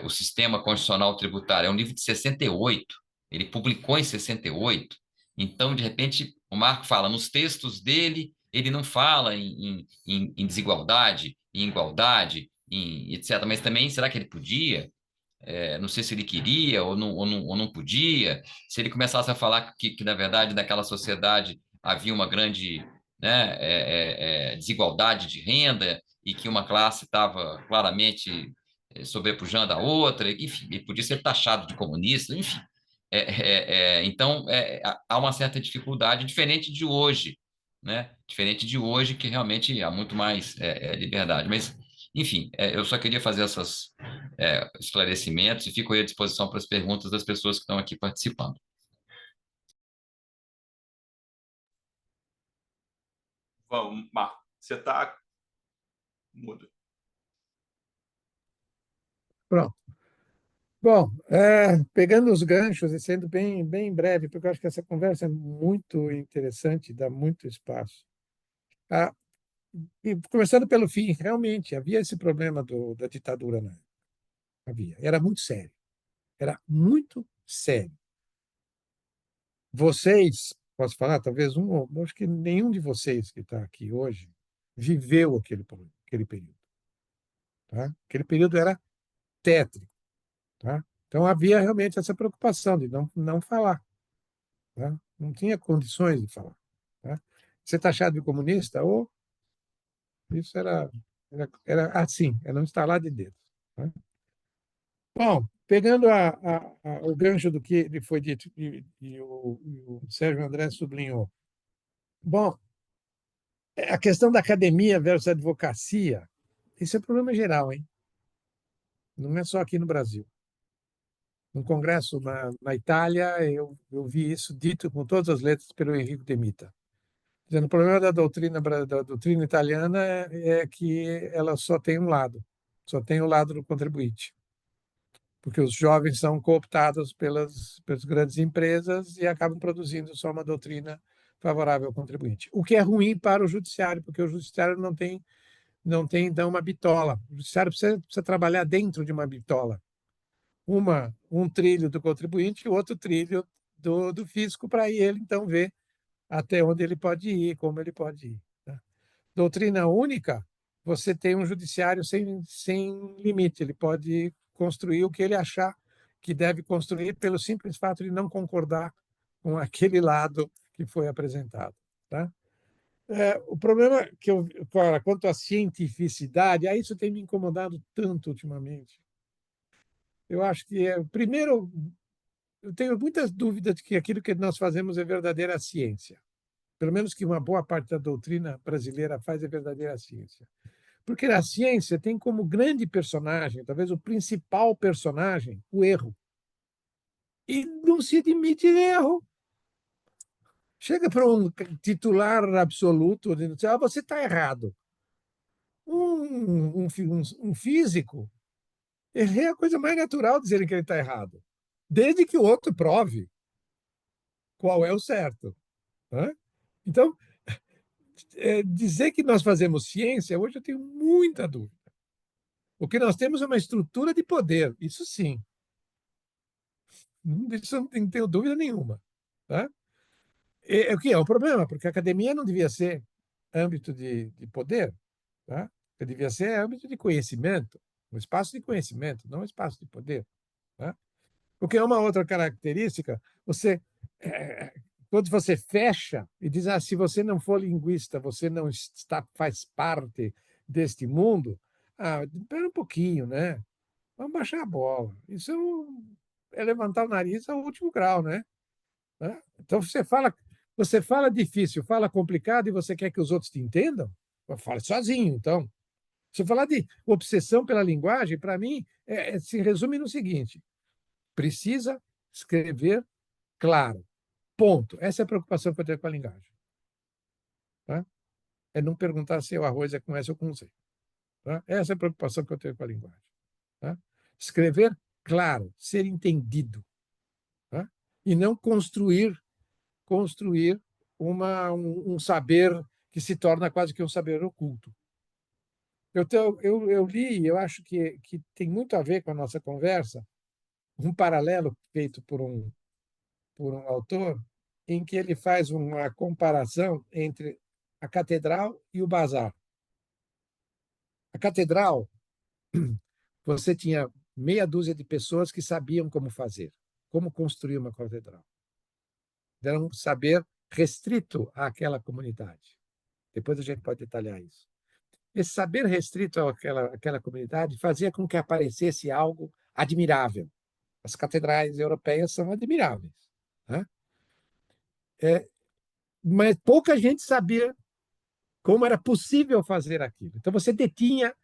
o sistema constitucional tributário, é um livro de 68, ele publicou em 68, então, de repente, o Marco fala, nos textos dele, ele não fala em desigualdade, em igualdade, etc. Mas também, será que ele podia? Não sei se ele queria ou não podia. Se ele começasse a falar que, na verdade, naquela sociedade havia uma grande, né, desigualdade de renda e que uma classe estava claramente sobrepujando a outra, enfim, ele podia ser taxado de comunista, enfim. Então, há uma certa dificuldade, diferente de hoje, né? Diferente de hoje, que realmente há muito mais liberdade. Mas, enfim, eu só queria fazer esses esclarecimentos e fico aí à disposição para as perguntas das pessoas que estão aqui participando. Vamos, Marco, você está mudo. Pronto. Bom, pegando os ganchos e sendo bem breve, porque eu acho que essa conversa é muito interessante, dá muito espaço. Ah, e começando pelo fim, realmente havia esse problema da ditadura, né? Havia. Era muito sério. Era muito sério. Vocês, posso falar, talvez acho que nenhum de vocês que está aqui hoje viveu aquele período. Tá? Aquele período era tétrico. Tá? Então havia realmente essa preocupação de não falar. Tá? Não tinha condições de falar. Tá? Ser taxado de comunista, ou isso era assim, era um estalar de dedos. Tá? Bom, pegando o gancho do que foi dito e o Sérgio André sublinhou. Bom, a questão da academia versus a advocacia, isso é problema geral, hein? Não é só aqui no Brasil. No congresso na Itália, eu vi isso dito com todas as letras pelo Enrico De Mita. Dizendo, o problema da doutrina italiana é que ela só tem um lado, só tem o lado do contribuinte. Porque os jovens são cooptados pelas grandes empresas e acabam produzindo só uma doutrina favorável ao contribuinte. O que é ruim para o judiciário, porque o judiciário não tem então uma bitola. O judiciário precisa trabalhar dentro de uma bitola. Um trilho do contribuinte e outro trilho do fisco, para ele então ver até onde ele pode ir, como ele pode ir. Tá? Doutrina única, você tem um judiciário sem limite, ele pode construir o que ele achar que deve construir pelo simples fato de não concordar com aquele lado que foi apresentado. Tá? O problema quanto à cientificidade, isso tem me incomodado tanto ultimamente. Eu acho que, primeiro, eu tenho muitas dúvidas de que aquilo que nós fazemos é verdadeira ciência. Pelo menos que uma boa parte da doutrina brasileira faz é verdadeira ciência. Porque a ciência tem como grande personagem, talvez o principal personagem, o erro. E não se admite erro. Chega para um titular absoluto e diz, você está errado. Um físico, é a coisa mais natural dizer que ele está errado, desde que o outro prove qual é o certo. Né? Então, dizer que nós fazemos ciência, hoje eu tenho muita dúvida. O que nós temos é uma estrutura de poder, isso sim. Isso não tenho dúvida nenhuma. Tá? O que é o problema? Porque a academia não devia ser âmbito de poder, tá? Devia ser âmbito de conhecimento, um espaço de conhecimento, não um espaço de poder. Tá? Porque é uma outra característica, é, quando você fecha e diz, se você não for linguista, você não faz parte deste mundo, espera um pouquinho, né? Vamos baixar a bola. Isso é levantar o nariz ao último grau, né? Então você fala difícil, fala complicado e você quer que os outros te entendam? Fale sozinho, então. Se eu falar de obsessão pela linguagem, para mim, se resume no seguinte: precisa escrever claro. Ponto. Essa é a preocupação que eu tenho com a linguagem. Tá? É não perguntar se o arroz é com S ou com Z. Tá? Essa é a preocupação que eu tenho com a linguagem. Tá? Escrever claro, ser entendido. Tá? E não construir um saber que se torna quase que um saber oculto. Eu li, eu acho que tem muito a ver com a nossa conversa, um paralelo feito por um autor, em que ele faz uma comparação entre a catedral e o bazar. A catedral, você tinha meia dúzia de pessoas que sabiam como fazer, como construir uma catedral. Era um saber restrito àquela comunidade. Depois a gente pode detalhar isso. Esse saber restrito àquela comunidade fazia com que aparecesse algo admirável. As catedrais europeias são admiráveis, né? Mas pouca gente sabia como era possível fazer aquilo. Então você detinha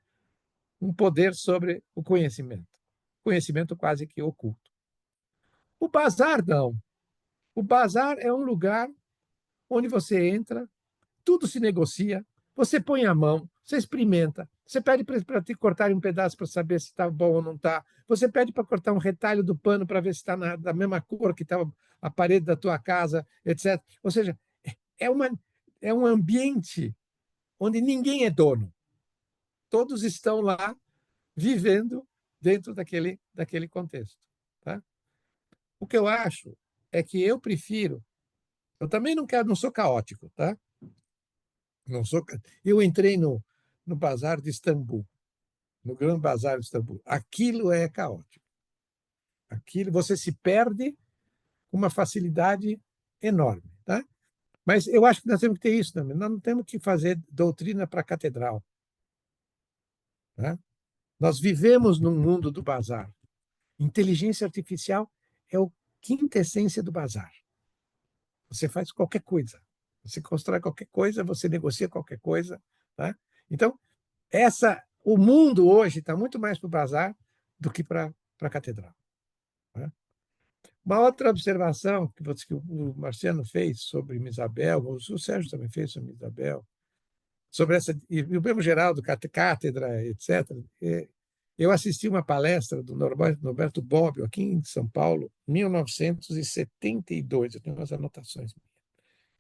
um poder sobre o conhecimento quase que oculto. O bazar não. O bazar é um lugar onde você entra, tudo se negocia, você põe a mão, você experimenta, você pede para te cortar um pedaço para saber se está bom ou não está, você pede para cortar um retalho do pano para ver se está da mesma cor que está a parede da tua casa, etc. Ou seja, é, uma, é um ambiente onde ninguém é dono. Todos estão lá vivendo dentro daquele contexto. Tá? O que eu acho é que eu prefiro. Eu também não sou caótico, tá? Não sou. Eu entrei no bazar de Istambul, no Grande Bazar de Istambul. Aquilo é caótico. Aquilo você se perde com uma facilidade enorme, tá? Mas eu acho que nós temos que ter isso também. Nós não temos que fazer doutrina para a catedral. Tá? Nós vivemos num mundo do bazar. Inteligência artificial é a quinta essência do bazar. Você faz qualquer coisa. Você constrói qualquer coisa, você negocia qualquer coisa. Tá? Então, o mundo hoje está muito mais para o bazar do que para a catedral. Tá? Uma outra observação que o Marciano fez sobre Isabel, o Sérgio também fez sobre Isabel, sobre essa, e o mesmo Geraldo, cátedra, etc. Eu assisti uma palestra do Norberto Bobbio, aqui em São Paulo, em 1972, eu tenho umas anotações,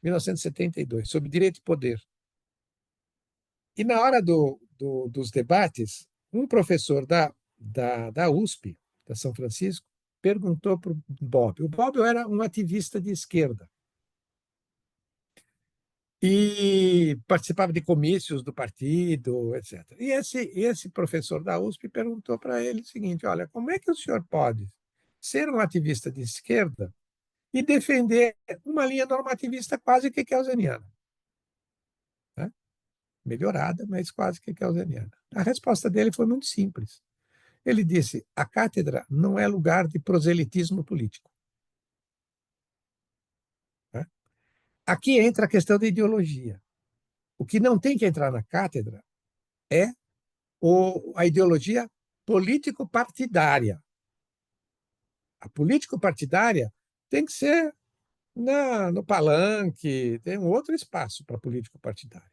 1972, sobre direito e poder. E na hora dos debates, um professor da USP, da São Francisco, perguntou para o Bobbio. O Bobbio era um ativista de esquerda e participava de comícios do partido, etc. E esse professor da USP perguntou para ele o seguinte: olha, como é que o senhor pode ser um ativista de esquerda e defender uma linha normativista quase que kelseniana? Né? Melhorada, mas quase que kelseniana. A resposta dele foi muito simples. Ele disse: a cátedra não é lugar de proselitismo político. Né? Aqui entra a questão da ideologia. O que não tem que entrar na cátedra é a ideologia político-partidária. A político-partidária tem que ser no palanque, tem um outro espaço para político-partidária.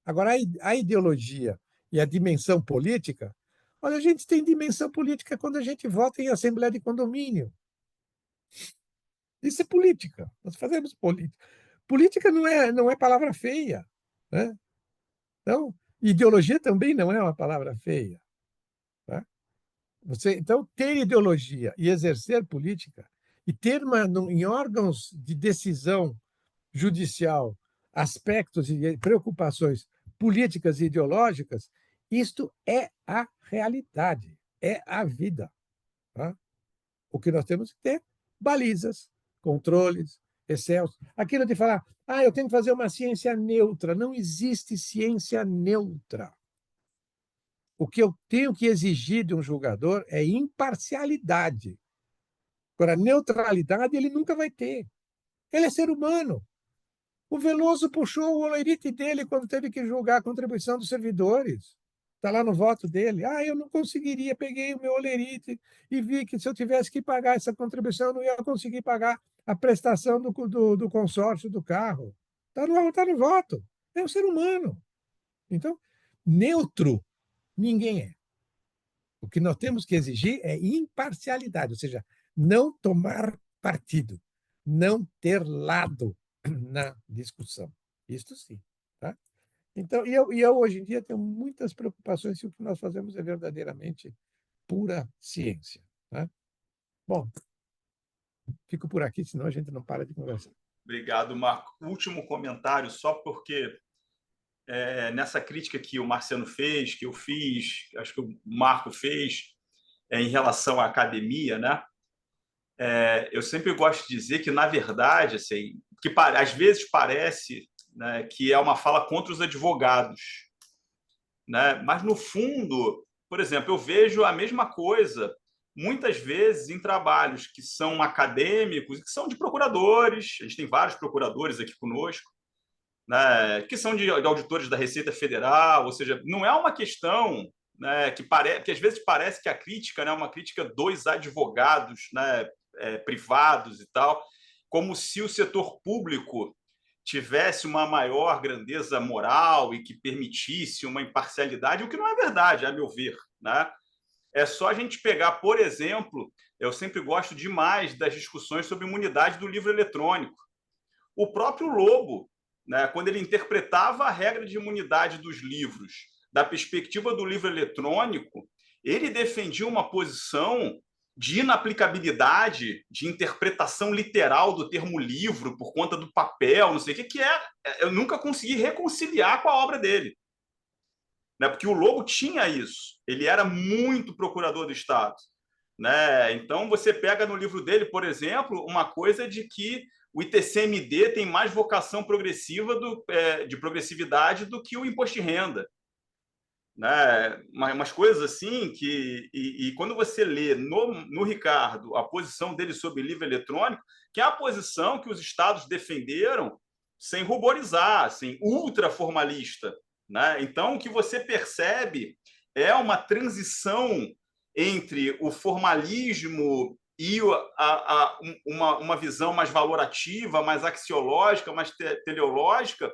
Agora, a ideologia e a dimensão política, olha, a gente tem dimensão política quando a gente vota em assembleia de condomínio. Isso é política. Nós fazemos política. Política não é palavra feia. Né? Então, ideologia também não é uma palavra feia. Tá? Então, ter ideologia e exercer política e ter em órgãos de decisão judicial aspectos e preocupações políticas e ideológicas, isto é a realidade, é a vida. Tá? O que nós temos que ter balizas, controles, excelsos. Aquilo de falar, eu tenho que fazer uma ciência neutra. Não existe ciência neutra. O que eu tenho que exigir de um julgador é imparcialidade. Agora, neutralidade ele nunca vai ter. Ele é ser humano. O Veloso puxou o olerite dele quando teve que julgar a contribuição dos servidores. Está lá no voto dele. Eu não conseguiria. Peguei o meu olerite e vi que se eu tivesse que pagar essa contribuição, eu não ia conseguir pagar a prestação do consórcio do carro. Tá no voto. É um ser humano. Então, neutro, ninguém é. O que nós temos que exigir é imparcialidade, ou seja, não tomar partido, não ter lado na discussão. Isto sim. Tá? Então, e eu hoje em dia tenho muitas preocupações se o que nós fazemos é verdadeiramente pura ciência, né? Bom, fico por aqui, senão a gente não para de conversar. Obrigado, Marco. Último comentário, só porque nessa crítica que o Marciano fez, que eu fiz, acho que o Marco fez, em relação à academia, né? Eu sempre gosto de dizer que, na verdade, assim, que às vezes parece, né, que é uma fala contra os advogados, né? Mas, no fundo, por exemplo, eu vejo a mesma coisa muitas vezes em trabalhos que são acadêmicos, que são de procuradores. A gente tem vários procuradores aqui conosco, né, que são de auditores da Receita Federal, ou seja, não é uma questão, né, que às vezes parece que a crítica, né, é uma crítica dos advogados, né, privados e tal, como se o setor público tivesse uma maior grandeza moral e que permitisse uma imparcialidade, o que não é verdade, a meu ver, né? É só a gente pegar, por exemplo, eu sempre gosto demais das discussões sobre imunidade do livro eletrônico. O próprio Lobo, né, quando ele interpretava a regra de imunidade dos livros da perspectiva do livro eletrônico, ele defendia uma posição de inaplicabilidade, de interpretação literal do termo livro por conta do papel, não sei o que eu nunca consegui reconciliar com a obra dele, né? Porque o Lobo tinha isso, ele era muito procurador do Estado, né? Então você pega no livro dele, por exemplo, uma coisa de que o ITCMD tem mais vocação progressiva de progressividade do que o imposto de renda, né? Umas coisas assim e quando você lê no Ricardo a posição dele sobre livro eletrônico, que é a posição que os estados defenderam sem ruborizar, sem ultra formalista, né? Então o que você percebe é uma transição entre o formalismo e uma visão mais valorativa, mais axiológica, mais teleológica,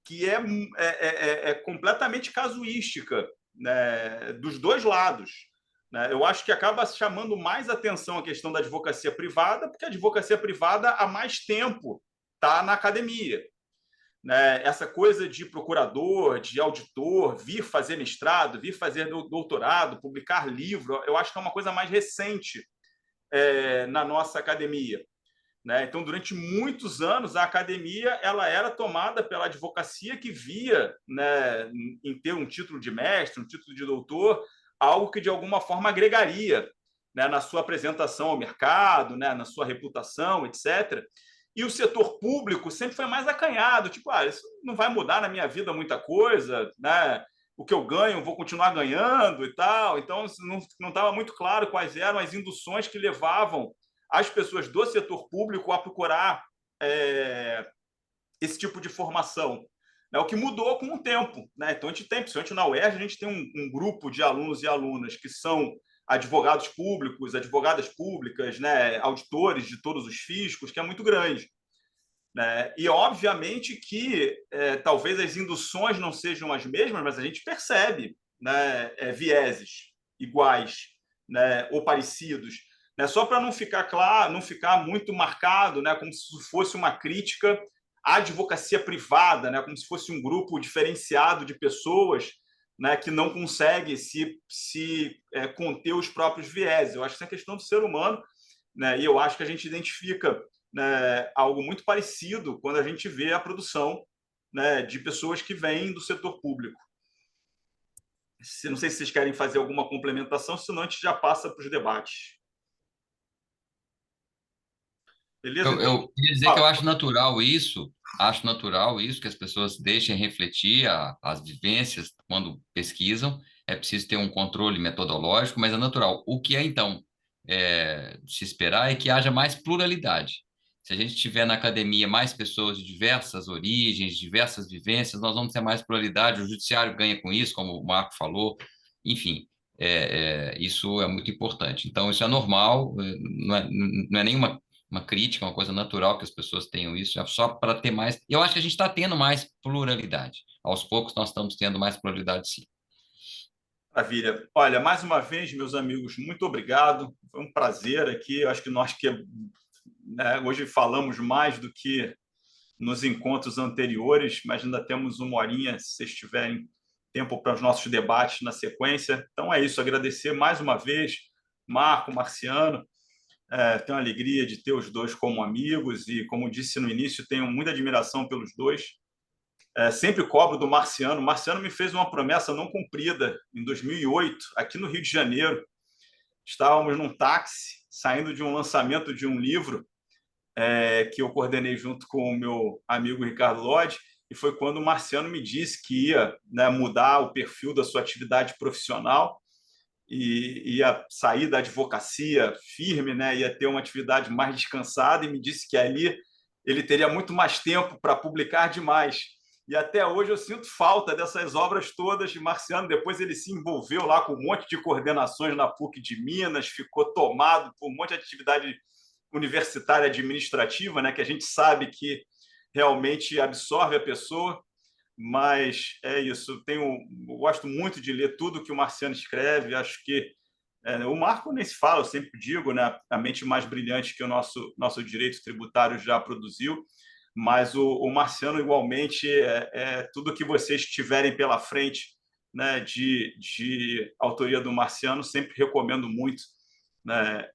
que é completamente casuística, né, dos dois lados. Né? Eu acho que acaba chamando mais atenção a questão da advocacia privada, porque a advocacia privada há mais tempo está na academia. Né? Essa coisa de procurador, de auditor, vir fazer mestrado, vir fazer doutorado, publicar livro, eu acho que é uma coisa mais recente na nossa academia. Né? Então, durante muitos anos, a academia ela era tomada pela advocacia que via, né, em ter um título de mestre, um título de doutor, algo que de alguma forma agregaria, né, na sua apresentação ao mercado, né, na sua reputação, etc. E o setor público sempre foi mais acanhado, tipo, isso não vai mudar na minha vida muita coisa, né? O que eu ganho, vou continuar ganhando e tal. Então, não estava muito claro quais eram as induções que levavam as pessoas do setor público a procurar esse tipo de formação. É o que mudou com o tempo. Né? Então, a gente tem, principalmente na UERJ, a gente tem um grupo de alunos e alunas que são advogados públicos, advogadas públicas, né? Auditores de todos os fiscos, que é muito grande. Né? E, obviamente, que talvez as induções não sejam as mesmas, mas a gente percebe, né, vieses iguais, né, ou parecidos. Né? Só para não ficar claro, não ficar muito marcado, né, como se fosse uma crítica à advocacia privada, né, como se fosse um grupo diferenciado de pessoas, né, que não consegue se conter os próprios vieses. Eu acho que isso é questão do ser humano, né, e eu acho que a gente identifica, né, algo muito parecido quando a gente vê a produção, né, de pessoas que vêm do setor público. Não sei se vocês querem fazer alguma complementação, senão a gente já passa para os debates. Beleza? Eu queria dizer que eu acho natural isso, que as pessoas deixem refletir as vivências quando pesquisam. É preciso ter um controle metodológico, mas é natural. O que é, então, de se esperar é que haja mais pluralidade. Se a gente tiver na academia mais pessoas de diversas origens, diversas vivências, nós vamos ter mais pluralidade. O judiciário ganha com isso, como o Marco falou. Enfim, isso é muito importante. Então, isso é normal, não é nenhuma uma crítica, uma coisa natural que as pessoas tenham isso, só para ter mais. Eu acho que a gente está tendo mais pluralidade. Aos poucos nós estamos tendo mais pluralidade, sim. Maravilha. Olha, mais uma vez, meus amigos, muito obrigado. Foi um prazer aqui. Eu acho que nós né, hoje falamos mais do que nos encontros anteriores, mas ainda temos uma horinha, se vocês tiverem tempo para os nossos debates na sequência. Então é isso, agradecer mais uma vez, Marco, Marciano. Tenho a alegria de ter os dois como amigos e, como disse no início, tenho muita admiração pelos dois. Sempre cobro do Marciano. O Marciano me fez uma promessa não cumprida em 2008, aqui no Rio de Janeiro. Estávamos num táxi, saindo de um lançamento de um livro que eu coordenei junto com o meu amigo Ricardo Lodge, e foi quando o Marciano me disse que ia, né, mudar o perfil da sua atividade profissional e ia sair da advocacia firme, né, ia ter uma atividade mais descansada, e me disse que ali ele teria muito mais tempo para publicar demais. E até hoje eu sinto falta dessas obras todas de Marciano. Depois ele se envolveu lá com um monte de coordenações na PUC de Minas, ficou tomado por um monte de atividade universitária administrativa, né, que a gente sabe que realmente absorve a pessoa, mas é isso. Eu gosto muito de ler tudo que o Marciano escreve. Acho que o Marco nem se fala, eu sempre digo, né, a mente mais brilhante que o nosso direito tributário já produziu, mas o Marciano, igualmente, tudo que vocês tiverem pela frente, né, de autoria do Marciano, sempre recomendo muito, né,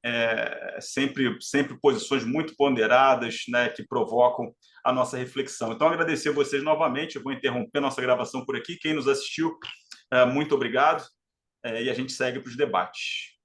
sempre posições muito ponderadas, né, que provocam a nossa reflexão. Então, agradecer a vocês novamente. Eu vou interromper nossa gravação por aqui. Quem nos assistiu, muito obrigado. E a gente segue para os debates.